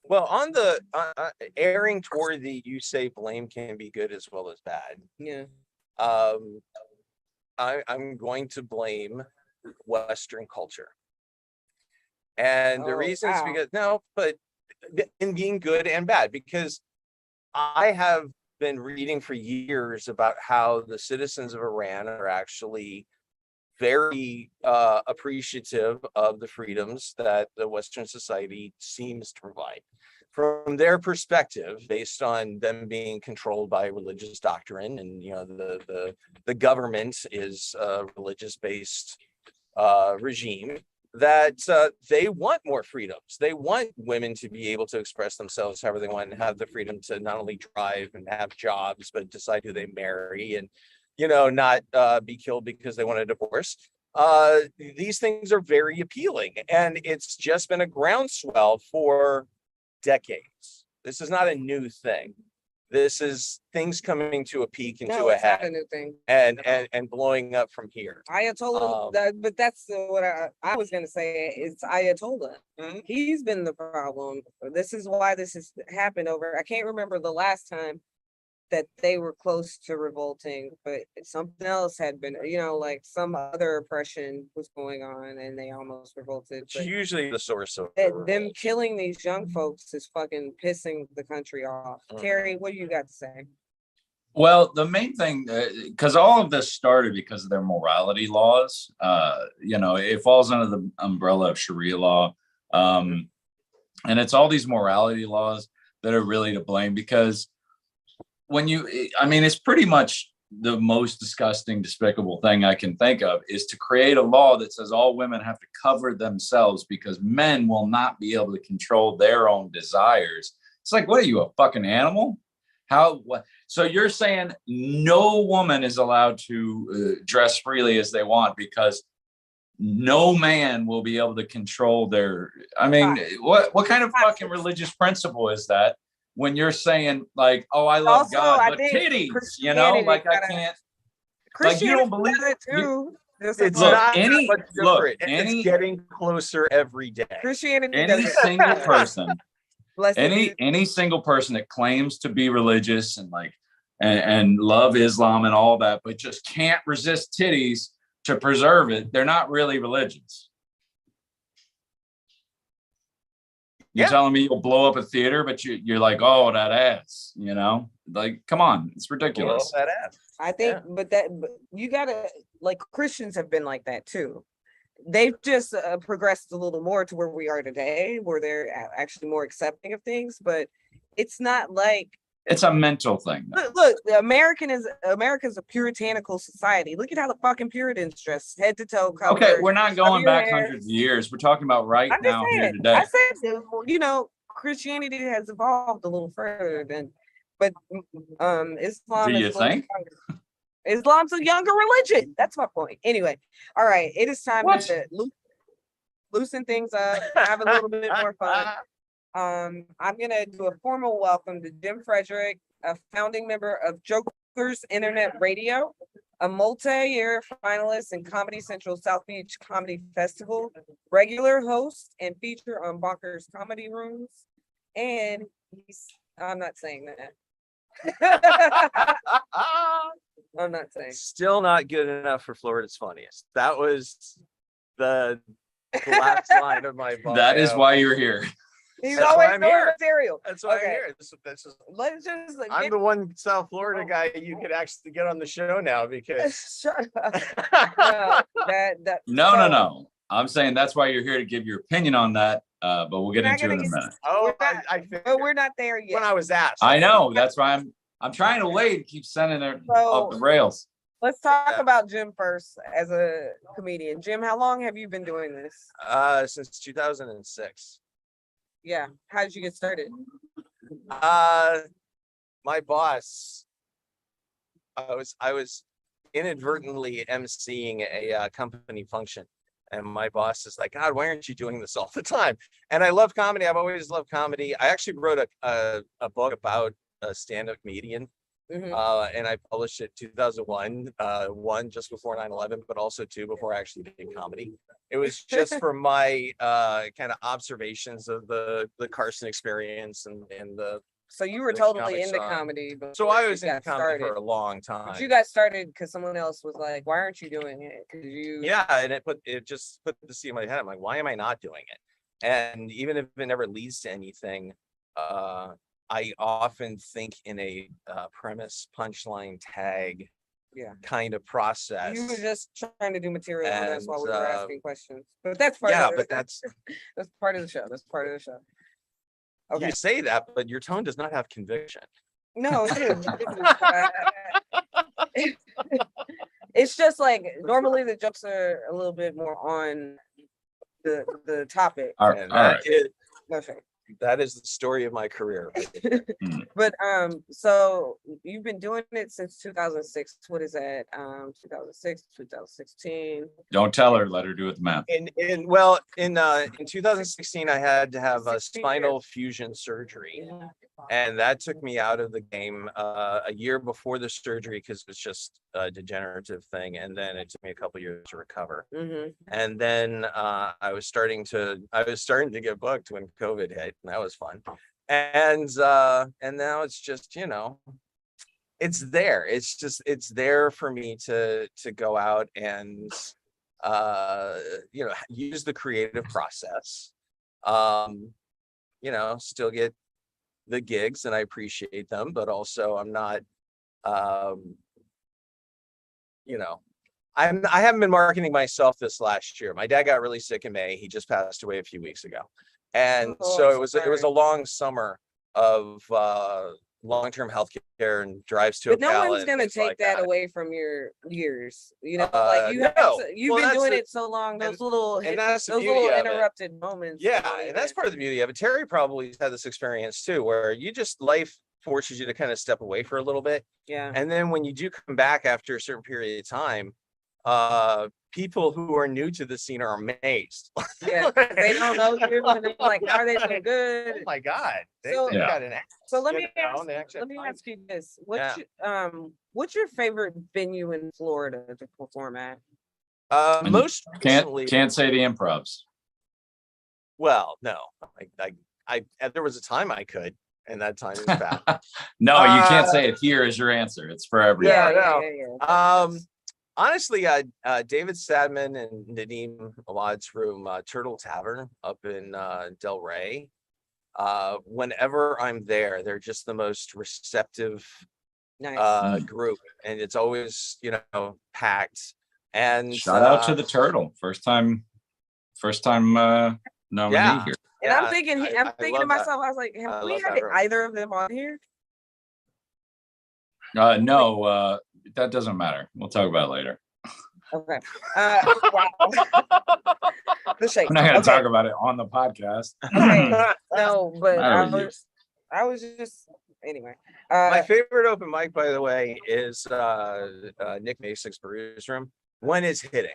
Speaker 3: Well, on the erring toward the you say blame can be good as well as bad.
Speaker 1: Yeah.
Speaker 3: I'm going to blame Western culture. And the reason is because but in being good and bad, because I have been reading for years about how the citizens of Iran are actually very appreciative of the freedoms that the Western society seems to provide. From their perspective, based on them being controlled by religious doctrine, and the government is a religious-based regime, that they want more freedoms. They want women to be able to express themselves however they want and have the freedom to not only drive and have jobs, but decide who they marry and not be killed because they want a divorce. These things are very appealing, and it's just been a groundswell for decades. This is not a new thing. This is things coming to a peak and to a head,
Speaker 1: not a new thing.
Speaker 3: and blowing up from here.
Speaker 1: Ayatollah, but that's what I was gonna say. It's Ayatollah. He's been the problem. This is why this has happened over. I can't remember the last time that they were close to revolting, but something else had been, like some other oppression was going on and they almost revolted.
Speaker 3: It's usually the source of
Speaker 1: them killing these young folks is fucking pissing the country off. Terry, what do you got to say?
Speaker 2: Well, the main thing, because all of this started because of their morality laws. It falls under the umbrella of Sharia law. And it's all these morality laws that are really to blame, because it's pretty much the most disgusting, despicable thing I can think of is to create a law that says all women have to cover themselves because men will not be able to control their own desires. It's like, what are you, a fucking animal? How, what? So you're saying no woman is allowed to dress freely as they want because no man will be able to control their, I mean, what kind of fucking religious principle is that when you're saying like, oh, I love
Speaker 1: Also,
Speaker 2: God,
Speaker 1: I
Speaker 2: but
Speaker 1: think
Speaker 2: titties, you know, like I can't, like you don't believe
Speaker 1: it too.
Speaker 3: It's
Speaker 2: Look,
Speaker 3: not
Speaker 2: any-
Speaker 3: much
Speaker 2: look,
Speaker 3: different. and
Speaker 2: any-
Speaker 3: it's getting closer every day.
Speaker 1: Christianity
Speaker 2: any
Speaker 1: doesn't.
Speaker 2: single person,
Speaker 1: Blessed be-
Speaker 2: any single person that claims to be religious and like, and love Islam and all that, but just can't resist titties to preserve it, they're not really religious. You're
Speaker 3: Yeah.
Speaker 2: telling me you'll blow up a theater, but you're like, oh, that ass, you know? Like, come on, it's ridiculous.
Speaker 3: Blow that ass.
Speaker 1: I think, but you gotta, like, Christians have been like that too. They've just progressed a little more to where we are today, where they're actually more accepting of things. But it's not like,
Speaker 2: It's a mental thing.
Speaker 1: look, America's a puritanical society. Look at how the fucking Puritans dress, head to toe covered.
Speaker 2: Okay, we're not going
Speaker 1: your
Speaker 2: back
Speaker 1: hair.
Speaker 2: hundreds of years. We're talking about right
Speaker 1: I'm just
Speaker 2: now, here
Speaker 1: saying.
Speaker 2: today.
Speaker 1: I said, you know, Christianity has evolved a little further than, but Islam
Speaker 2: Do
Speaker 1: is
Speaker 2: you
Speaker 1: a little
Speaker 2: think?
Speaker 1: younger. Islam's a younger religion. That's my point. Anyway, all right, it is time
Speaker 2: What?
Speaker 1: to loosen things up, have a little bit more fun. I'm gonna do a formal welcome to Jim Fredrick, a founding member of Jokers Internet Radio, a multi-year finalist in Comedy Central South Beach Comedy Festival, regular host and feature on Bonkers Comedy Rooms, and I'm not saying that. I'm not saying.
Speaker 3: Still not good enough for Florida's Funniest. That was the last line of my bio.
Speaker 2: That is why you're here.
Speaker 1: He's
Speaker 3: That's
Speaker 1: always
Speaker 3: why I'm
Speaker 1: throwing
Speaker 3: here.
Speaker 1: material.
Speaker 3: That's why
Speaker 1: Okay.
Speaker 3: I'm here. This is,
Speaker 1: Let's just
Speaker 3: I'm
Speaker 1: get
Speaker 3: the one South Florida guy you could actually get on the show now because
Speaker 1: shut up. No, that
Speaker 2: No. I'm saying that's why you're here to give your opinion on that. But we'll get
Speaker 1: We're not
Speaker 2: into it in a
Speaker 1: gonna
Speaker 2: minute.
Speaker 3: oh,
Speaker 1: We're not-
Speaker 3: I figured
Speaker 1: But we're not there
Speaker 3: when
Speaker 1: yet.
Speaker 3: I was asked.
Speaker 2: I know. That's why I'm trying to wait and keep sending it off the rails.
Speaker 1: Let's talk
Speaker 3: Yeah.
Speaker 1: about Jim first as a comedian. Jim, how long have you been doing this?
Speaker 3: Since 2006.
Speaker 1: Yeah. How did you get started?
Speaker 3: My boss, I was inadvertently emceeing a company function, and my boss is like, God, why aren't you doing this all the time? And I love comedy. I've always loved comedy. I actually wrote a book about a stand-up comedian,
Speaker 1: Mhm.
Speaker 3: and I published it 2001, one just before 9/11, but also two before I actually did comedy. It was just for my kind of observations of the Carson experience and the.
Speaker 1: So you were
Speaker 3: the
Speaker 1: totally
Speaker 3: comic
Speaker 1: into
Speaker 3: side.
Speaker 1: comedy.
Speaker 3: So
Speaker 1: before
Speaker 3: I
Speaker 1: you
Speaker 3: was in
Speaker 1: got
Speaker 3: comedy
Speaker 1: started.
Speaker 3: for a long
Speaker 1: But
Speaker 3: time.
Speaker 1: you got started because someone else was like, "Why aren't you doing it?" Because you.
Speaker 3: Yeah, and it just put the seed in my head. I'm like, why am I not doing it? And even if it never leads to anything, I often think in a premise, punchline, tag,
Speaker 1: Yeah.
Speaker 3: kind of process.
Speaker 1: You were just trying to do material, and that's why we were
Speaker 3: And,
Speaker 1: asking questions. But that's part
Speaker 3: yeah,
Speaker 1: of it.
Speaker 3: but that's
Speaker 1: That's part of the show. That's part of the show. Okay.
Speaker 3: you say that, but your tone does not have conviction.
Speaker 1: No, it is. It's just like normally the jokes are a little bit more on the topic.
Speaker 2: All
Speaker 3: And
Speaker 2: right.
Speaker 1: Okay.
Speaker 3: that is the story of my career.
Speaker 1: But so you've been doing it since 2006. What is that? 2006, 2016.
Speaker 2: Don't tell her. Let her do it the math.
Speaker 3: In 2016, I had to have a
Speaker 1: 16
Speaker 3: spinal fusion surgery. And that took me out of the game a year before the surgery because it's just a degenerative thing. And then it took me a couple years to recover.
Speaker 1: Mm-hmm.
Speaker 3: And then I was starting to get booked when COVID hit, and that was fun. And now it's just, it's there. It's there for me to go out and use the creative process. Still get the gigs and I appreciate them, but also I'm not I haven't been marketing myself this last year. My dad got really sick in May. He just passed away a few weeks ago. And
Speaker 1: Oh,
Speaker 3: so
Speaker 1: I'm
Speaker 3: it was
Speaker 1: sorry.
Speaker 3: a long summer of long-term health care and drives to
Speaker 1: But no
Speaker 3: Ocala
Speaker 1: one's
Speaker 3: and
Speaker 1: gonna
Speaker 3: things
Speaker 1: take
Speaker 3: like
Speaker 1: that away from your years. Like you have
Speaker 3: no.
Speaker 1: you've
Speaker 3: Well,
Speaker 1: been
Speaker 3: that's
Speaker 1: doing
Speaker 3: the-
Speaker 1: it so long. Those
Speaker 3: and-
Speaker 1: little
Speaker 3: and that's the
Speaker 1: those
Speaker 3: beauty
Speaker 1: little
Speaker 3: of it.
Speaker 1: interrupted moments.
Speaker 3: Yeah,
Speaker 1: don't
Speaker 3: and that's
Speaker 1: even-
Speaker 3: part of the beauty of it. Terry probably had this experience too, where you just life forces you to kind of step away for a little bit.
Speaker 1: Yeah.
Speaker 3: And then when you do come back after a certain period of time, people who are new to the scene are amazed.
Speaker 1: Yeah. They don't know you, and they're like, "How are they so good?"
Speaker 3: Oh my God.
Speaker 1: So-
Speaker 3: They've got an act,
Speaker 1: So let
Speaker 3: you
Speaker 1: me
Speaker 3: know,
Speaker 1: ask,
Speaker 3: they actually
Speaker 1: let me
Speaker 3: find-
Speaker 1: ask you this: what's your favorite venue in Florida to perform at?
Speaker 2: And
Speaker 3: most recently,
Speaker 2: can't say the improvs.
Speaker 3: well, no, there was a time I could, and that time is back.
Speaker 2: No, you can't say it here as your answer. It's for everyone.
Speaker 3: Yeah. Honestly, David Sadman and Nadeem Awad's room, Turtle Tavern up in Del Rey. Whenever I'm there, they're just the most receptive
Speaker 1: Nice.
Speaker 3: group, and it's always, packed. And
Speaker 2: Shout out to the Turtle. First time nominee
Speaker 3: Yeah.
Speaker 2: here.
Speaker 1: And I'm thinking,
Speaker 3: I
Speaker 1: I'm thinking to
Speaker 3: love that.
Speaker 1: myself, I was like,
Speaker 3: I
Speaker 1: have we
Speaker 3: love
Speaker 1: had
Speaker 3: that room.
Speaker 1: either of them on here?
Speaker 2: No, that doesn't matter. We'll talk about it later.
Speaker 1: Okay. Wow. The shake.
Speaker 2: We're not gonna
Speaker 1: Okay.
Speaker 2: talk about it on the podcast.
Speaker 1: Okay. No, but
Speaker 2: Matter with you.
Speaker 1: I was just anyway.
Speaker 3: My favorite open mic, by the way, is Nick Mason's Brews Room when it's hitting.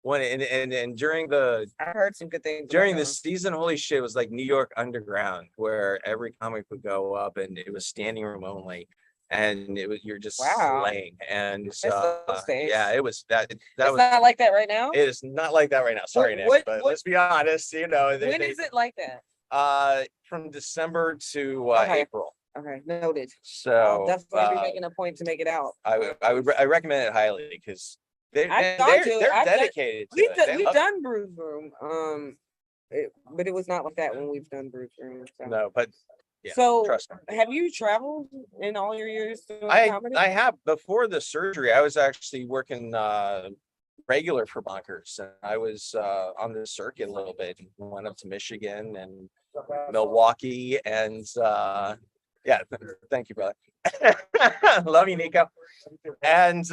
Speaker 3: And during the
Speaker 1: I heard some good things
Speaker 3: during
Speaker 1: about
Speaker 3: the season, holy shit, it was like New York Underground, where every comic would go up and it was standing room only, and you're just
Speaker 1: Wow.
Speaker 3: slaying. And
Speaker 1: those days.
Speaker 3: yeah, it was that
Speaker 1: it's
Speaker 3: was
Speaker 1: not like that right now.
Speaker 3: it is not like that right now. Sorry, Nick,
Speaker 1: what-
Speaker 3: but
Speaker 1: what-
Speaker 3: let's be honest.
Speaker 1: When is it like that?
Speaker 3: From December to
Speaker 1: Okay.
Speaker 3: April.
Speaker 1: Okay, noted.
Speaker 3: So
Speaker 1: I'll definitely be making a point to make it out.
Speaker 3: I recommend it highly because they're
Speaker 1: I've gone to it.
Speaker 3: they're
Speaker 1: I've done-
Speaker 3: dedicated to it. They
Speaker 1: We've
Speaker 3: love
Speaker 1: done Bruce Room, but it was not like that when we've done Bruce Room.
Speaker 3: it.
Speaker 1: So,
Speaker 3: No, but yeah,
Speaker 1: so
Speaker 3: trust me.
Speaker 1: have you traveled in all your years doing comedy?
Speaker 3: I have before the surgery. I was actually working regular for Bonkers, and I was on the circuit a little bit. Went up to Michigan and Milwaukee, and yeah, thank you, brother. Love you, Nico. And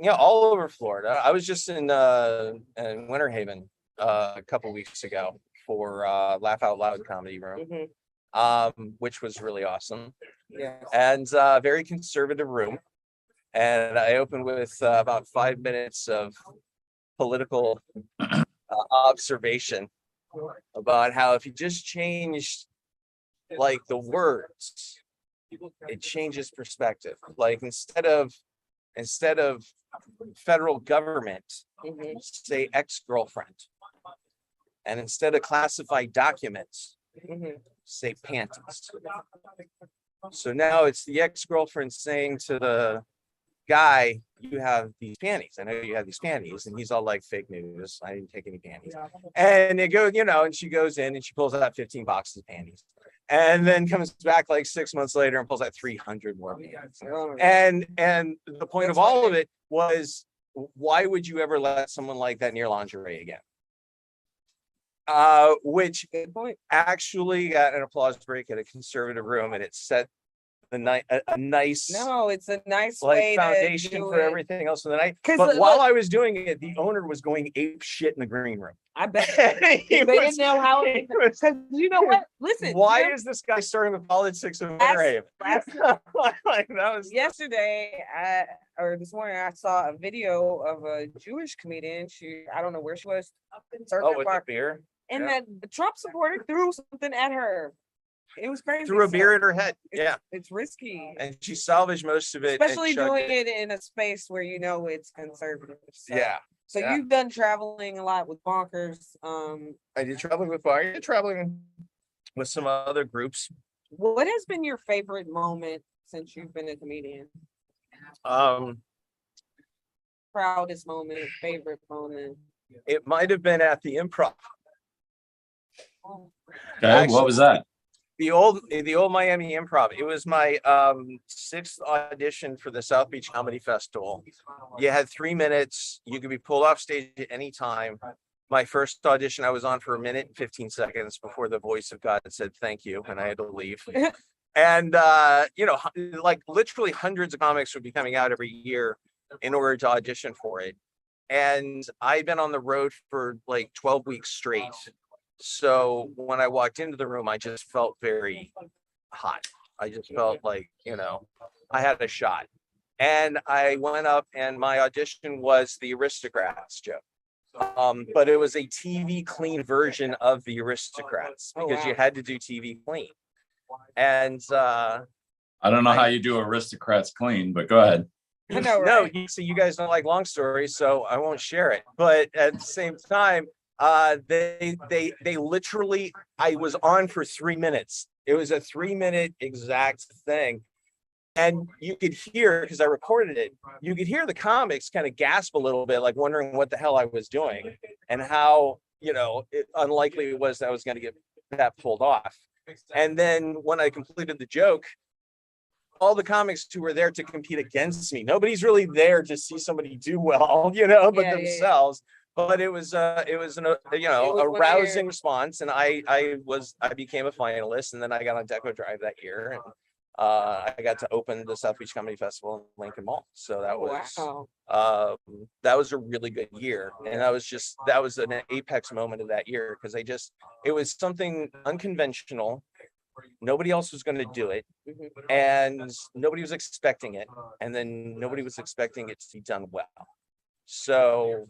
Speaker 3: all over Florida. I was just in Winter Haven a couple weeks ago for Laugh Out Loud Comedy Room,
Speaker 1: Mhm.
Speaker 3: which was really awesome.
Speaker 1: Yeah.
Speaker 3: And very conservative room. And I opened with about 5 minutes of political observation about how if you just changed like the words, it changes perspective. Like instead of federal government,
Speaker 1: Mhm.
Speaker 3: say ex-girlfriend. And instead of classified documents,
Speaker 1: Mhm.
Speaker 3: say panties. So now it's the ex-girlfriend saying to the guy, you have these panties. I know you have these panties. And he's all like, fake news. I didn't take any panties. And they go, and she goes in and she pulls out 15 boxes of panties. And then comes back like 6 months later and pulls out 300 more panties.
Speaker 1: Oh,
Speaker 3: And the point of all of it was, why would you ever let someone like that near lingerie again? Which
Speaker 1: good point.
Speaker 3: actually got an applause break at a conservative room, and it set a nice
Speaker 1: No, it's a nice
Speaker 3: like
Speaker 1: way
Speaker 3: foundation
Speaker 1: to do
Speaker 3: for
Speaker 1: it.
Speaker 3: everything else in the night.
Speaker 1: 'Cause
Speaker 3: But
Speaker 1: look-
Speaker 3: while I was doing it, the owner was going ape shit in the green room.
Speaker 1: I bet
Speaker 3: He
Speaker 1: they
Speaker 3: was-
Speaker 1: didn't know how.
Speaker 3: he was-
Speaker 1: Because you know what? Listen.
Speaker 3: Why
Speaker 1: Jim,
Speaker 3: is this guy starting with politics in
Speaker 1: Last-
Speaker 3: Winter Haven? Like, that was
Speaker 1: yesterday, or this morning, I saw a video of a Jewish comedian. I don't know where she was.
Speaker 3: with
Speaker 1: Circuit
Speaker 3: the
Speaker 1: Park,
Speaker 3: beer.
Speaker 1: and
Speaker 3: yeah.
Speaker 1: that the Trump supporter threw something at her. It was crazy.
Speaker 3: Threw a
Speaker 1: So
Speaker 3: beer at her head. Yeah,
Speaker 1: it's risky,
Speaker 3: and she salvaged most of it. and
Speaker 1: especially
Speaker 3: chugged
Speaker 1: doing it in a space where you know it's conservative. So,
Speaker 3: Yeah,
Speaker 1: So
Speaker 3: yeah.
Speaker 1: you've done traveling a lot with Bonkers.
Speaker 3: I did traveling with I did traveling with some other groups.
Speaker 1: What has been your favorite moment since you've been a comedian? Proudest moment, favorite moment.
Speaker 3: It might have been at the Improv.
Speaker 2: Okay, what was that?
Speaker 3: The old Miami Improv. It was my 6th audition for the South Beach Comedy Festival. You had 3 minutes. You could be pulled off stage at any time. My first audition, I was on for 1 minute and 15 seconds before the voice of God said thank you, and I had to leave. And like literally hundreds of comics would be coming out every year in order to audition for it. And I'd been on the road for like 12 weeks straight. So when I walked into the room, I just felt very hot. I just felt like, you know, I had a shot. And I went up and my audition was the Aristocrats joke. But it was a TV clean version of the Aristocrats because you had to do TV clean. And
Speaker 2: I don't know how you do Aristocrats clean, but go ahead.
Speaker 1: I know,
Speaker 3: no,
Speaker 1: right?
Speaker 3: so you guys don't like long stories, so I won't share it. But at the same time, they literally, I was on for 3 minutes. It was a 3-minute exact thing. And you could hear, because I recorded it, you could hear the comics kind of gasp a little bit, like wondering what the hell I was doing and how, you know, unlikely it was that I was going to get that pulled off. And then when I completed the joke, all the comics who were there to compete against me, nobody's really there to see somebody do well, you know, but themselves. But it was an, you know, a rousing response, and I became a finalist, and then I got on Deco Drive that year, and I got to open the South Beach Comedy Festival in Lincoln Mall. So that was a really good year, and that was an apex moment of that year because it was something unconventional. Nobody else was going to do it, and nobody was expecting it, and then nobody was expecting it to be done well. So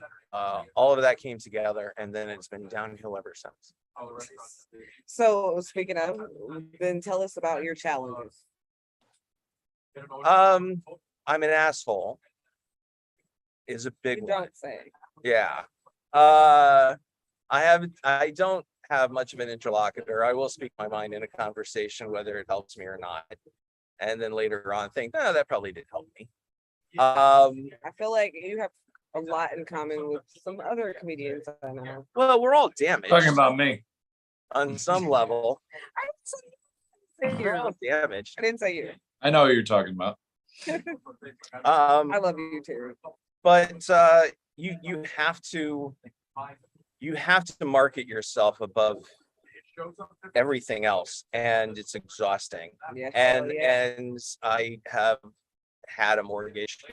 Speaker 3: all of that came together, and then it's been downhill ever since.
Speaker 1: So speaking of, then tell us about your challenges.
Speaker 3: I'm an asshole is a big one.
Speaker 1: Don't say.
Speaker 3: Yeah. I don't have much of an interlocutor. I will speak my mind in a conversation, whether it helps me or not. And then later on think, no, that probably did help me.
Speaker 1: I feel like you have a lot in common with some other comedians I know.
Speaker 3: Well, we're all damaged.
Speaker 2: Talking about me.
Speaker 3: On some level. We're all damaged.
Speaker 1: I didn't say you.
Speaker 2: I know what you're talking about.
Speaker 1: I love you, Terry.
Speaker 3: But you have to market yourself above everything else, and it's exhausting.
Speaker 1: Yes,
Speaker 3: And I have had a mortgage,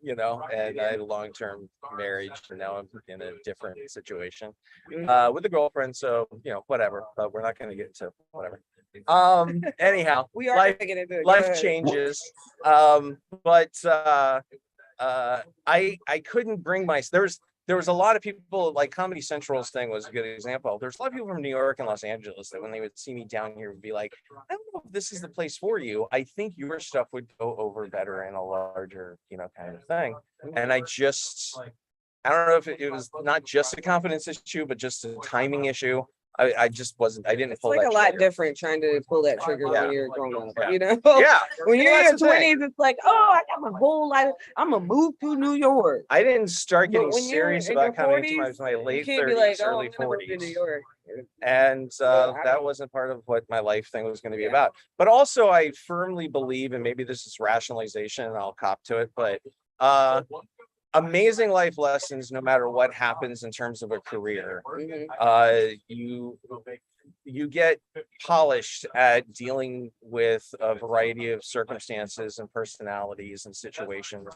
Speaker 3: you know, and I had a long-term marriage, and now I'm in a different situation with a girlfriend. So, you know, whatever, but we're not going to get into whatever. Anyhow,
Speaker 1: we are
Speaker 3: life,
Speaker 1: gonna get into it.
Speaker 3: life changes. But I couldn't bring there was a lot of people, like Comedy Central's thing was a good example. There's a lot of people from New York and Los Angeles that when they would see me down here would be like, I don't know if this is the place for you. I think your stuff would go over better in a larger, you know, kind of thing. And I don't know if it was not just a confidence issue, but just a timing issue. I just wasn't, I didn't pull
Speaker 1: like
Speaker 3: that
Speaker 1: a lot
Speaker 3: trigger.
Speaker 1: different trying to pull that trigger when you're grown up, you know?
Speaker 3: Yeah.
Speaker 1: When you're in your
Speaker 3: That's the thing.
Speaker 1: 20s, it's like, oh, I got my whole life. I'm gonna move to New York.
Speaker 3: I didn't start getting
Speaker 1: But when you're
Speaker 3: serious
Speaker 1: in
Speaker 3: about
Speaker 1: your
Speaker 3: comedy until
Speaker 1: 40s,
Speaker 3: my late
Speaker 1: You can't
Speaker 3: 30s,
Speaker 1: be like, oh,
Speaker 3: early
Speaker 1: I'm gonna move to New
Speaker 3: 40s.
Speaker 1: York.
Speaker 3: And that wasn't part of what my life thing was going to be about. But also I firmly believe, and maybe this is rationalization and I'll cop to it, but amazing life lessons, no matter what happens in terms of a career, you get polished at dealing with a variety of circumstances and personalities and situations,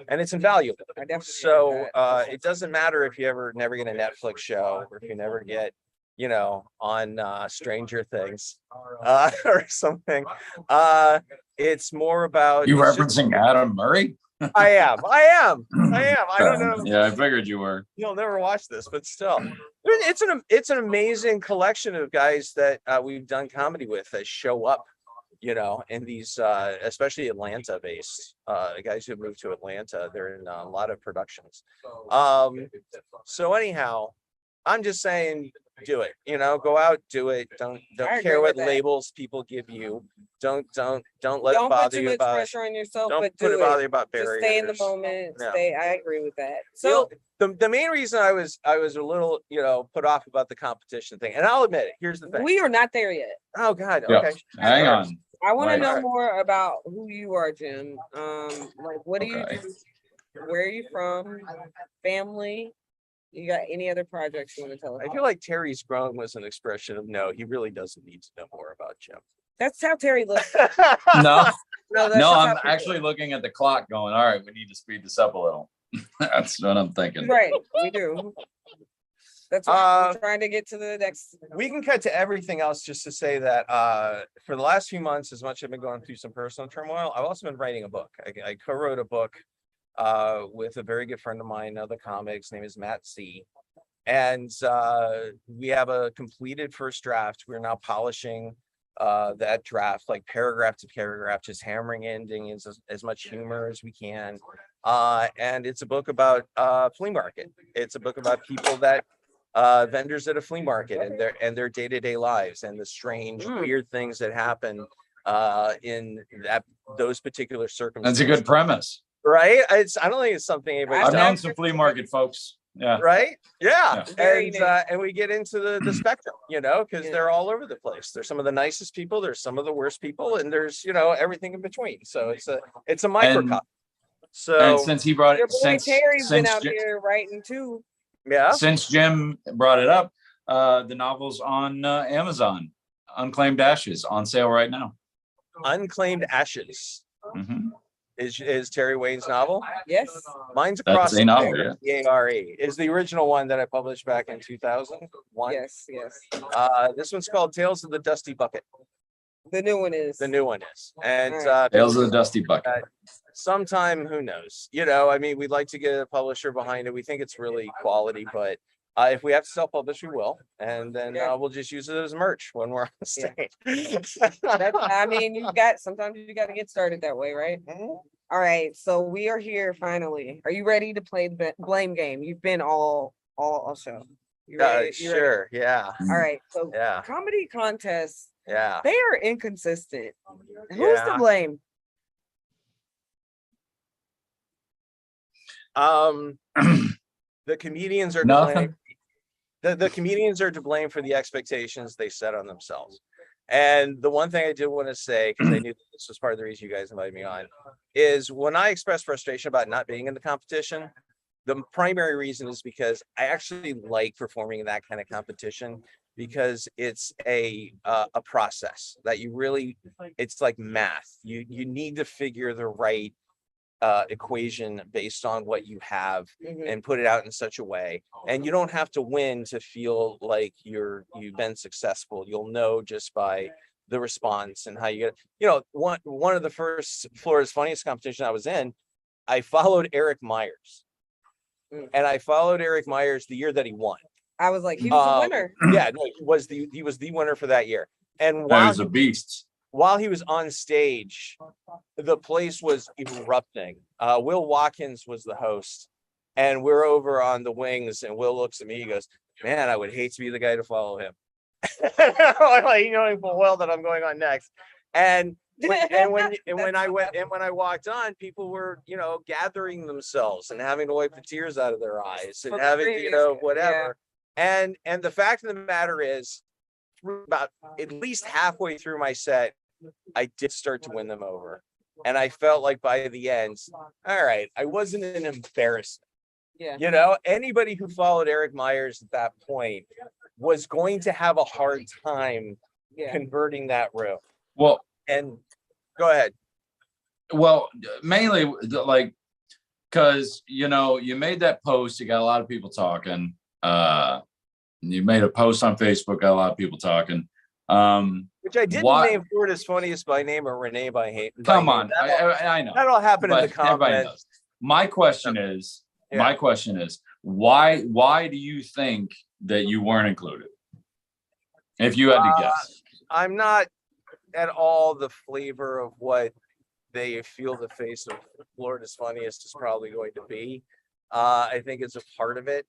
Speaker 3: and it's invaluable. So it doesn't matter if you never get a Netflix show, or if you never get, you know, on Stranger Things or something. It's more about
Speaker 2: You referencing Adam Murray?
Speaker 3: I am. I don't know.
Speaker 2: Yeah, I figured you were.
Speaker 3: You'll never watch this, but still, it's an amazing collection of guys that we've done comedy with that show up, you know, in these, especially Atlanta based guys who moved to Atlanta. They're in a lot of productions. So anyhow, I'm just saying, do it, you know, go out, do it. Don't care what labels people give you. Don't let it bother you about
Speaker 1: pressure on yourself,
Speaker 3: don't
Speaker 1: but
Speaker 3: put it bother you about
Speaker 1: just
Speaker 3: barriers.
Speaker 1: stay in the moment.
Speaker 3: Yeah.
Speaker 1: I agree with that. So
Speaker 3: the main reason I was a little, you know, put off about the competition thing, and I'll admit it, here's the thing.
Speaker 1: we are not there yet.
Speaker 3: Oh God,
Speaker 2: Yeah.
Speaker 3: okay.
Speaker 2: Hang on.
Speaker 1: I want to
Speaker 2: Right.
Speaker 1: know more about who you are, Jim. Like, what do you
Speaker 2: Okay.
Speaker 1: do? Where are you from? Family? You got any other projects you want to tell us?
Speaker 3: I feel like Terry's groan was an expression of no, he really doesn't need to know more about Jim.
Speaker 1: That's how Terry looks.
Speaker 2: No,
Speaker 1: That's
Speaker 2: no,
Speaker 1: just
Speaker 2: I'm
Speaker 1: how people-
Speaker 2: actually looking at the clock going, all right, we need to speed this up a little. That's what I'm thinking.
Speaker 1: Right, we do. That's why I'm trying to get to the next.
Speaker 3: We can cut to everything else just to say that for the last few months, as much as I've been going through some personal turmoil, I've also been writing a book. I co-wrote a book with a very good friend of mine, another comic. His name is Matt C. And we have a completed first draft. We're now polishing that draft, like paragraph to paragraph, just hammering ending as much humor as we can. And it's a book about flea market. It's a book about people that vendors at a flea market and their day-to-day lives and the strange, weird things that happen in those particular circumstances.
Speaker 2: That's a good premise.
Speaker 3: Right? I don't think it's something anybody's
Speaker 2: I've
Speaker 3: done.
Speaker 2: known some flea market folks. Yeah.
Speaker 3: Right? Yeah.
Speaker 1: Yeah.
Speaker 3: And we get into the spectrum, because they're all over the place. There's some of the nicest people, there's some of the worst people, and there's, everything in between. So it's a microcosm. So
Speaker 2: And since he brought
Speaker 1: Your
Speaker 2: it,
Speaker 1: boy Terry's been out
Speaker 2: Jim,
Speaker 1: here writing too.
Speaker 3: yeah.
Speaker 2: since Jim brought it up, the novel's on Amazon. Unclaimed Ashes on sale right now.
Speaker 3: Unclaimed Ashes
Speaker 2: Mhm.
Speaker 3: is Terry Wayne's novel.
Speaker 1: Yes.
Speaker 3: Mine's Across
Speaker 2: That's a novel,
Speaker 3: the Yare is the original one that I published back in 2001.
Speaker 1: Yes.
Speaker 3: This one's called Tales of the Dusty Bucket.
Speaker 1: The new one is.
Speaker 3: The new one is. And
Speaker 2: Tales of the Dusty Bucket.
Speaker 3: sometime, who knows? I mean, we'd like to get a publisher behind it. We think it's really quality, but if we have to self-publish, we will. And then we'll just use it as merch when we're on stage.
Speaker 1: I mean, sometimes you got to get started that way, right? All right, so we are here finally. Are you ready to play the blame game? You've been all show. You ready? You
Speaker 3: Sure.
Speaker 1: ready?
Speaker 3: Yeah.
Speaker 1: All right, so
Speaker 3: Yeah.
Speaker 1: comedy contests,
Speaker 3: Yeah.
Speaker 1: they are inconsistent. Who's to
Speaker 3: Yeah.
Speaker 1: blame?
Speaker 3: The comedians are to
Speaker 2: Nothing.
Speaker 3: blame. The comedians are to blame for the expectations they set on themselves. And the one thing I did want to say, because I knew this was part of the reason you guys invited me on, is when I expressed frustration about not being in the competition, the primary reason is because I actually like performing in that kind of competition because it's a process that you really, it's like math. You need to figure the right equation based on what you have and put it out in such a way, and you don't have to win to feel like you've been successful. You'll know just by the response and how you get, one of the first Florida's Funniest competition I was in, I followed Eric Myers, and I followed Eric Myers the year that he won.
Speaker 1: I was like, he was the winner.
Speaker 3: Yeah, no, he was the winner for that year. And
Speaker 2: That was a beast.
Speaker 3: while he was on stage, the place was erupting. Will Watkins was the host, and we're over on the wings, and Will looks at me, he goes, "Man, I would hate to be the guy to follow him." Like, knowing full well that I'm going on next. And when I walked on, people were, gathering themselves and having to wipe the tears out of their eyes and having to, whatever. Yeah. And the fact of the matter is, about at least halfway through my set, I did start to win them over. And I felt like by the end, all right, I wasn't an embarrassment. Yeah. Anybody who followed Eric Myers at that point was going to have a hard time converting that room.
Speaker 2: Well,
Speaker 3: and go ahead.
Speaker 2: Well, mainly like, because, you made that post, you got a lot of people talking. You made a post on Facebook, got a lot of people talking.
Speaker 3: Which I didn't name Florida's Funniest by name or Renee by name.
Speaker 2: Come on, I know.
Speaker 3: That all happened in the comments.
Speaker 2: My question is, why do you think that you weren't included? If you had to guess.
Speaker 3: I'm not at all the flavor of what they feel the face of Florida's Funniest is probably going to be. I think it's a part of it.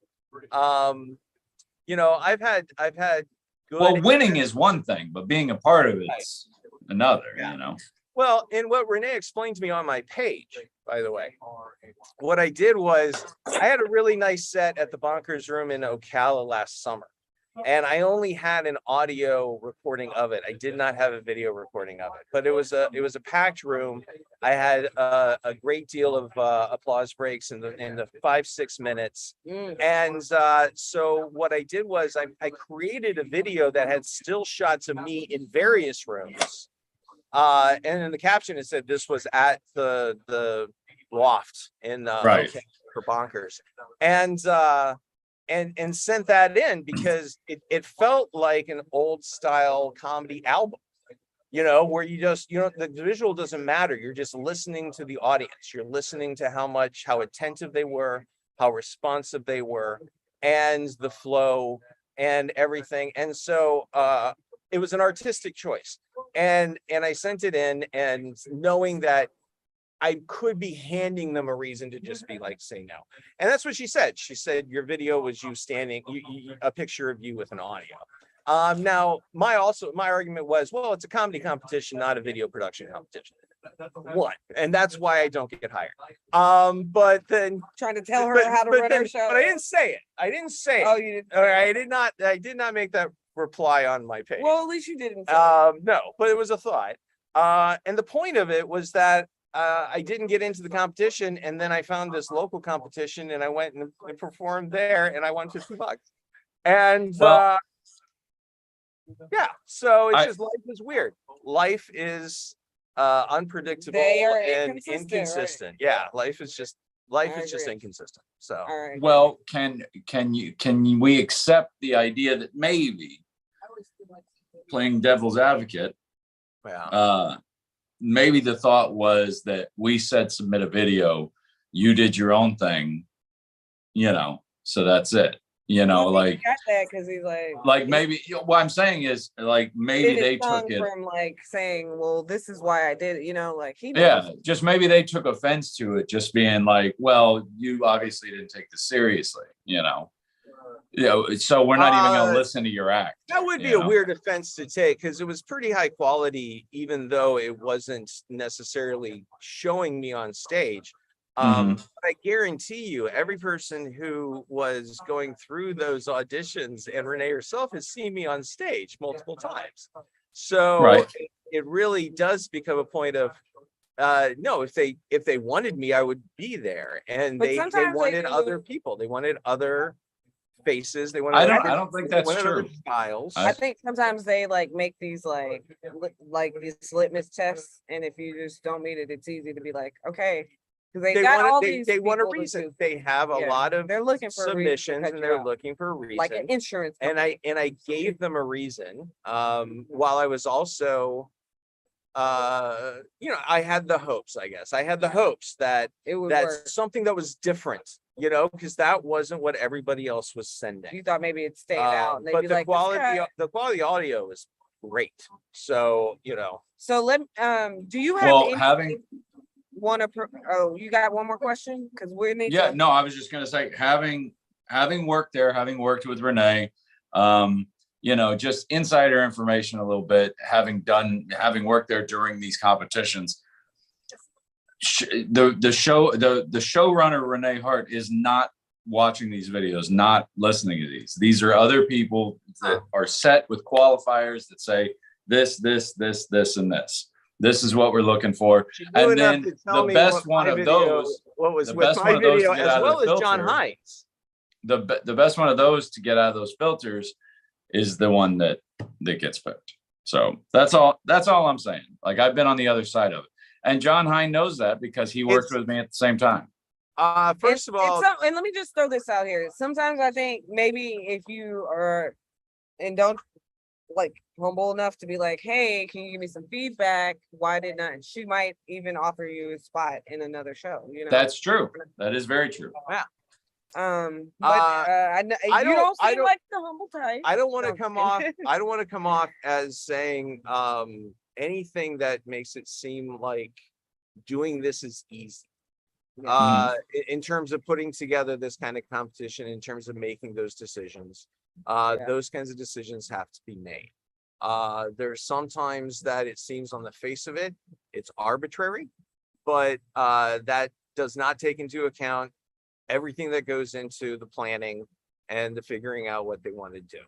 Speaker 3: I've had good.
Speaker 2: Well, winning is one thing, but being a part of it's another,
Speaker 3: Well, and what Renee explained to me on my page, by the way, what I did was I had a really nice set at the Bonkers Room in Ocala last summer, and I only had an audio recording of it. I did not have a video recording of it, but it was a packed room. I had a great deal of applause breaks in the 5-6 minutes, and so what I did was I created a video that had still shots of me in various rooms. And in the caption, it said this was at the loft in
Speaker 2: right
Speaker 3: for Bonkers. and sent that in because it felt like an old style comedy album, where the visual doesn't matter. You're just listening to the audience. You're listening to how attentive they were, how responsive they were, and the flow and everything. And so it was an artistic choice. And I sent it in, and knowing that I could be handing them a reason to just be like, say no. And that's what she said. She said, your video was you standing, a picture of you with an audio. Now, my argument was, well, it's a comedy competition, not a video production competition. One, and that's why I don't get hired. But then
Speaker 1: trying to tell her how to run her show.
Speaker 3: But I didn't say it. Oh, you didn't. I did not make that reply on my page.
Speaker 1: Well, at least you didn't.
Speaker 3: No, but it was a thought. And the point of it was that I didn't get into the competition, and then I found this local competition, and I went and performed there, and I won $50. And yeah, so it's just, life is weird. Life is unpredictable and inconsistent. Right? Yeah, life is just inconsistent. So
Speaker 2: well, can we accept the idea that maybe, playing devil's advocate, maybe the thought was that we said submit a video, you did your own thing, so that's it. Like
Speaker 1: got that because he's like
Speaker 2: maybe what I'm saying is like maybe they took it
Speaker 1: from like saying, well, this is why I did it, like he knows.
Speaker 2: Yeah, just maybe they took offense to it, just being like, well, you obviously didn't take this seriously, so we're not even going to listen to your act.
Speaker 3: That would be a weird offense to take, because it was pretty high quality, even though it wasn't necessarily showing me on stage. But I guarantee you, every person who was going through those auditions, and Renee herself, has seen me on stage multiple times. So it really does become a point of, no, if they wanted me, I would be there. And they wanted other people. They wanted other faces. They wanted.
Speaker 2: I don't think that's true.
Speaker 3: Styles.
Speaker 1: I think sometimes they make these like these litmus tests, and if you just don't meet it, it's easy to be like, okay. They
Speaker 3: want a reason. They have a lot of
Speaker 1: they're looking for
Speaker 3: submissions, and they're looking for a reason,
Speaker 1: like an insurance
Speaker 3: company. And I gave them a reason. While I was also, I had the hopes. I guess I had the hopes that that's something that was different. Because that wasn't what everybody else was sending.
Speaker 1: You thought maybe it'd stay out, and
Speaker 3: but the quality audio is great. So
Speaker 1: So do you have you got one more question? Because we need.
Speaker 2: Yeah, no, I was just gonna say, having worked there, having worked with Renee, just insider information a little bit, having worked there during these competitions. The showrunner Renee Hart is not watching these videos, not listening to these. These are other people that are set with qualifiers that say this, and this. This is what we're looking for. And then the best one of those, as
Speaker 3: well as John Hines.
Speaker 2: The best one of those to get out of those filters is the one that gets picked. So that's all I'm saying. Like, I've been on the other side of it. And John Hine knoes that because he worked with me at the same time.
Speaker 3: First of all,
Speaker 1: and let me just throw this out here. Sometimes I think maybe if you are and don't humble enough to be like, hey, can you give me some feedback? Why did not? She might even offer you a spot in another show.
Speaker 2: That's true. That is very true.
Speaker 3: Yeah.
Speaker 1: I don't seem like the humble type.
Speaker 3: I don't want to come off. I don't want to come off as saying anything that makes it seem like doing this is easy. In terms of putting together this kind of competition, in terms of making those decisions, those kinds of decisions have to be made. There's sometimes that it seems on the face of it, it's arbitrary, but that does not take into account everything that goes into the planning and the figuring out what they want to do.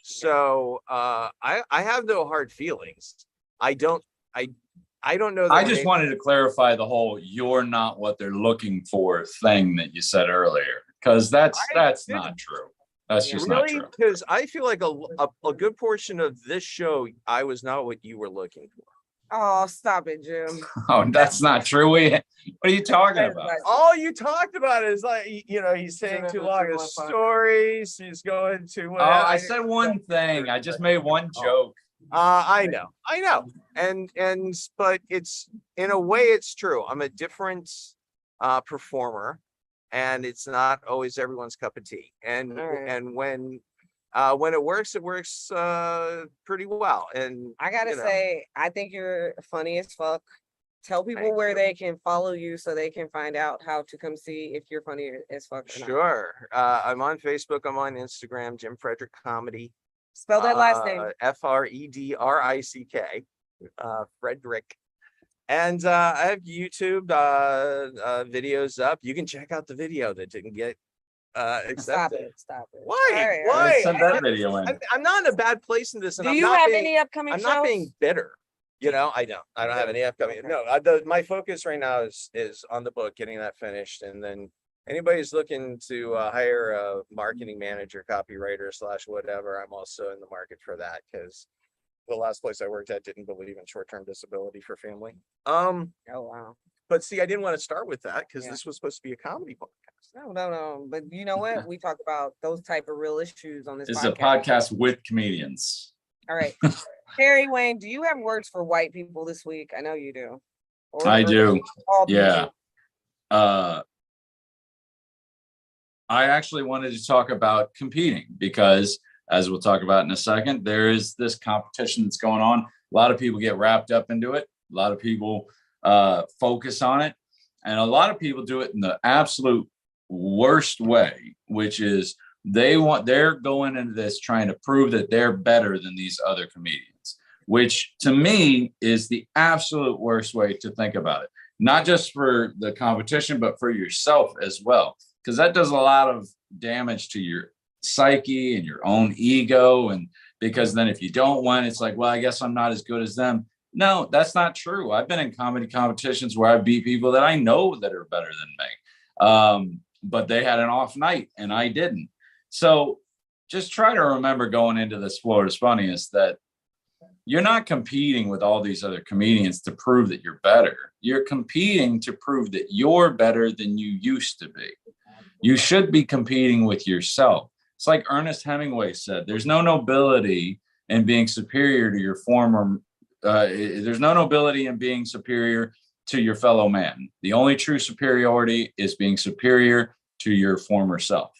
Speaker 3: So I have no hard feelings. I don't know.
Speaker 2: I just wanted to clarify the whole "you're not what they're looking for" thing that you said earlier, because that's not true. That's just not true.
Speaker 3: Because I feel like a good portion of this show, I was not what you were looking for.
Speaker 1: Oh, stop it, Jim.
Speaker 2: Oh, that's not true. What are you talking about?
Speaker 3: All you talked about is like, he's saying
Speaker 1: Remember
Speaker 3: too long
Speaker 1: to
Speaker 3: of
Speaker 1: one part.
Speaker 3: stories. He's going to.
Speaker 2: Oh, I said one thing. I just made one joke.
Speaker 3: I know. But it's, in a way, it's true. I'm a different performer, and it's not always everyone's cup of tea. And
Speaker 1: All right.
Speaker 3: and when it works pretty well. And
Speaker 1: I gotta say, I think you're funny as fuck. Tell people
Speaker 3: Thank
Speaker 1: where
Speaker 3: you.
Speaker 1: they can follow you so they can find out how to come see if you're funny as fuck or not.
Speaker 3: Sure. I'm on Facebook. I'm on Instagram. Jim Fredrick Comedy.
Speaker 1: Spell that last name.
Speaker 3: Fredrick. Fredrick. And I have YouTube videos up. You can check out the video that didn't get
Speaker 1: Stop
Speaker 3: accepted.
Speaker 1: it. Stop it.
Speaker 3: Why?
Speaker 1: All right, all
Speaker 3: Why?
Speaker 1: right.
Speaker 2: Send that video in.
Speaker 3: I'm not in a bad place in this. And
Speaker 1: Do
Speaker 3: I'm
Speaker 1: you
Speaker 3: not
Speaker 1: have
Speaker 3: being,
Speaker 1: any upcoming
Speaker 3: I'm
Speaker 1: shows?
Speaker 3: not being bitter. I don't have any upcoming.
Speaker 1: Okay.
Speaker 3: No, my focus right now is on the book, getting that finished. And then anybody's looking to hire a marketing manager, copywriter / whatever. I'm also in the market for that, because the last place I worked at didn't believe in short-term disability for family.
Speaker 1: Oh wow.
Speaker 3: But see, I didn't want to start with that because
Speaker 1: Yeah.
Speaker 3: this was supposed to be a comedy podcast.
Speaker 1: No. But you know what? We talk about those type of real issues on this
Speaker 2: This is a
Speaker 1: podcast.
Speaker 2: podcast with comedians.
Speaker 1: All right. Terry Wayne, do you have words for white people this week? I know you do.
Speaker 2: I do.
Speaker 1: all
Speaker 2: Yeah.
Speaker 1: people.
Speaker 2: I actually wanted to talk about competing because, as we'll talk about in a second, there is this competition that's going on. A lot of people get wrapped up into it. A lot of people focus on it. And a lot of people do it in the absolute worst way, which is they're going into this trying to prove that they're better than these other comedians, which to me is the absolute worst way to think about it. Not just for the competition, but for yourself as well, because that does a lot of damage to your psyche and your own ego. And because then if you don't win, it's like, well, I guess I'm not as good as them. No, that's not true. I've been in comedy competitions where I beat people that I know that are better than me. But they had an off night and I didn't. So just try to remember going into this Florida's Funniest that you're not competing with all these other comedians to prove that you're better. You're competing to prove that you're better than you used to be. You should be competing with yourself. It's like Ernest Hemingway said, there's no nobility in being superior to your former, there's no nobility in being superior to your fellow man. The only true superiority is being superior to your former self.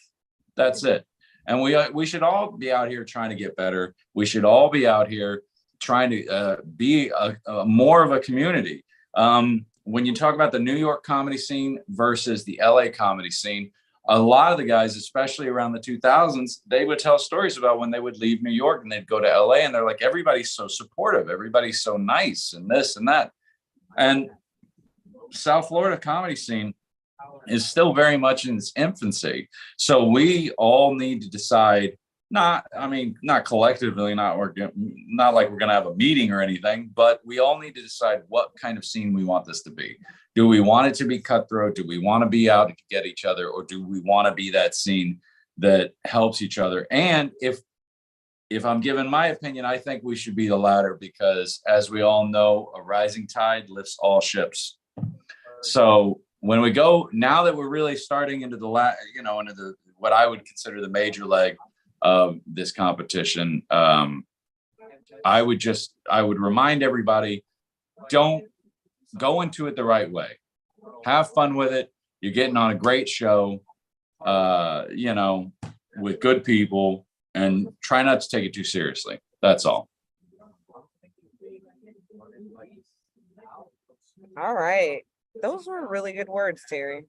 Speaker 2: That's it. And we should all be out here trying to get better. We should all be out here trying to be a more of a community. When you talk about the New York comedy scene versus the LA comedy scene, a lot of the guys, especially around the 2000s, they would tell stories about when they would leave New York and they'd go to LA and they're like, everybody's so supportive. Everybody's so nice and this and that. And South Florida comedy scene is still very much in its infancy. So we all need to decide, not collectively, not like we're going to have a meeting or anything, but we all need to decide what kind of scene we want this to be. Do we want it to be cutthroat? Do we want to be out to get each other? Or do we want to be that scene that helps each other? And if I'm giving my opinion, I think we should be the latter because, as we all know, a rising tide lifts all ships. So when we go, now that we're really starting into into what I would consider the major leg of this competition, I would remind everybody, don't go into it the right way. Have fun with it. You're getting on a great show, with good people, and try not to take it too seriously. That's all.
Speaker 1: All right. Those were really good words, Terry.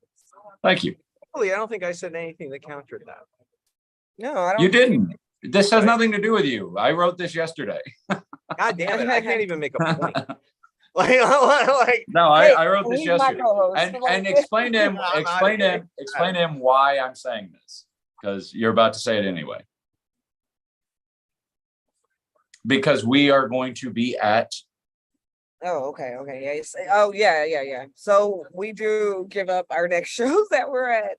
Speaker 2: Thank you.
Speaker 3: Really, I don't think I said anything that countered that.
Speaker 1: No, I don't.
Speaker 2: You didn't. This has nothing to do with you. I wrote this yesterday.
Speaker 3: God damn it. I can't even make a point.
Speaker 2: No,
Speaker 1: Hey,
Speaker 2: I wrote this
Speaker 1: he's my
Speaker 2: yesterday.
Speaker 1: co-host.
Speaker 2: And explain to him,
Speaker 3: No, I'm
Speaker 2: explain
Speaker 3: outta
Speaker 2: to him why I'm saying this, because you're about to say it anyway. Because we are going to be at.
Speaker 1: Oh, okay. Yes. Oh, yeah. So we do give up our next shows that we're at.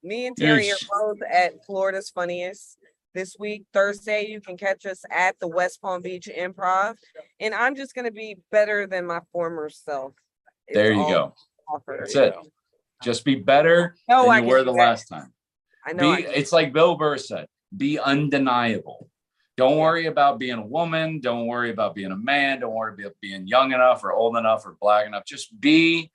Speaker 1: Me and Terry are
Speaker 2: Yes.
Speaker 1: both at Florida's Funniest this week. Thursday, you can catch us at the West Palm Beach Improv. And I'm just going to be better than my former self. is
Speaker 2: There you
Speaker 1: all
Speaker 2: go.
Speaker 1: offer.
Speaker 2: That's it. Just be better
Speaker 1: No, I
Speaker 2: than you
Speaker 1: can
Speaker 2: were
Speaker 1: do
Speaker 2: the
Speaker 1: that.
Speaker 2: last time.
Speaker 1: I know.
Speaker 2: It's like Bill Burr said, be undeniable. Don't worry about being a woman. Don't worry about being a man. Don't worry about being young enough or old enough or black enough. Just be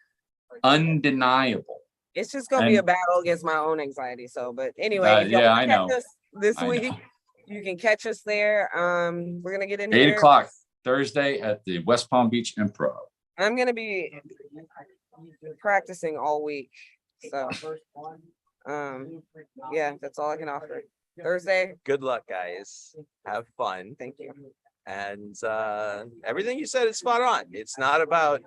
Speaker 2: undeniable.
Speaker 1: It's just gonna be a battle against my own anxiety. So, but anyway, if
Speaker 2: yeah, I
Speaker 1: catch
Speaker 2: know.
Speaker 1: us this
Speaker 2: I
Speaker 1: week,
Speaker 2: know.
Speaker 1: you can catch us there. We're gonna get in
Speaker 2: 8
Speaker 1: here.
Speaker 2: o'clock Thursday at the West Palm Beach Improv.
Speaker 1: I'm gonna be practicing all week. So, yeah, that's all I can offer. Thursday.
Speaker 3: Good luck, guys. Have fun.
Speaker 1: Thank you.
Speaker 3: And everything you said is spot on. It's not about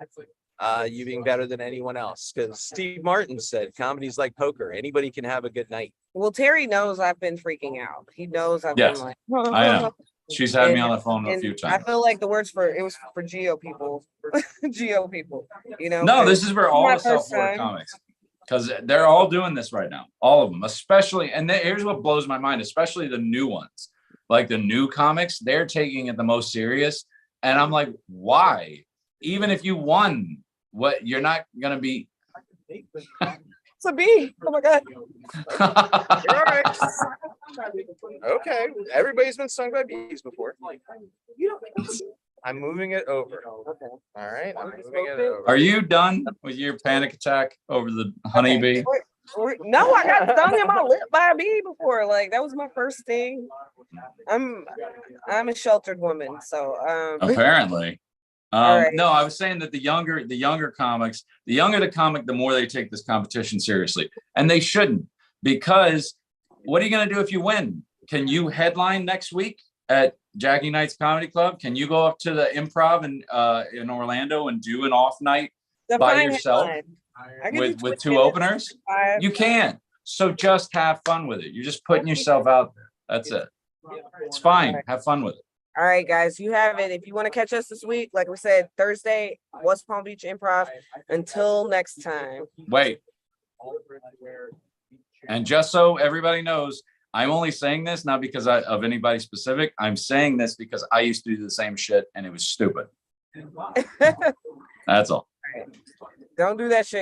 Speaker 3: you being better than anyone else, because Steve Martin said comedy's like poker. Anybody can have a good night.
Speaker 1: Well, Terry knows I've been freaking out. He knows I've
Speaker 2: Yes,
Speaker 1: been like,
Speaker 2: I know. She's had me on the phone a
Speaker 1: and
Speaker 2: few
Speaker 1: I
Speaker 2: times.
Speaker 1: feel like the words for it was for Geo people, Geo people, you know.
Speaker 2: No, this is for all
Speaker 1: my
Speaker 2: the
Speaker 1: first
Speaker 2: self-aware
Speaker 1: time.
Speaker 2: comics, because they're all doing this right now. All of them, especially, and here's what blows my mind, especially the new ones, like the new comics, they're taking it the most serious. And I'm like, why? Even if you won, what, you're not gonna be.
Speaker 1: It's a bee. Oh my God.
Speaker 3: You're all right. Okay. Everybody's been stung by bees before. I'm moving it over.
Speaker 1: Okay.
Speaker 3: All right. I'm moving it over.
Speaker 2: Are you done with your panic attack over the honeybee?
Speaker 1: No, I got stung in my lip by a bee before. Like that was my first sting. I'm a sheltered woman, so
Speaker 2: Apparently.
Speaker 1: All right.
Speaker 2: No, I was saying that the younger comics, the younger the comic, the more they take this competition seriously. And they shouldn't, because what are you going to do if you win? Can you headline next week at Jackie Knight's Comedy Club? Can you go up to the Improv in Orlando and do an off night by yourself with two openers? You can't. So just have fun with it. You're just putting yourself out there. That's it. It's fine. Have fun with it.
Speaker 1: All right, guys, you have it. If you want to catch us this week, like we said, Thursday, West Palm Beach Improv. Until next time.
Speaker 2: Wait. And just so everybody knows, I'm only saying this not because of anybody specific. I'm saying this because I used to do the same shit and it was stupid. That's all.
Speaker 1: Don't do that shit.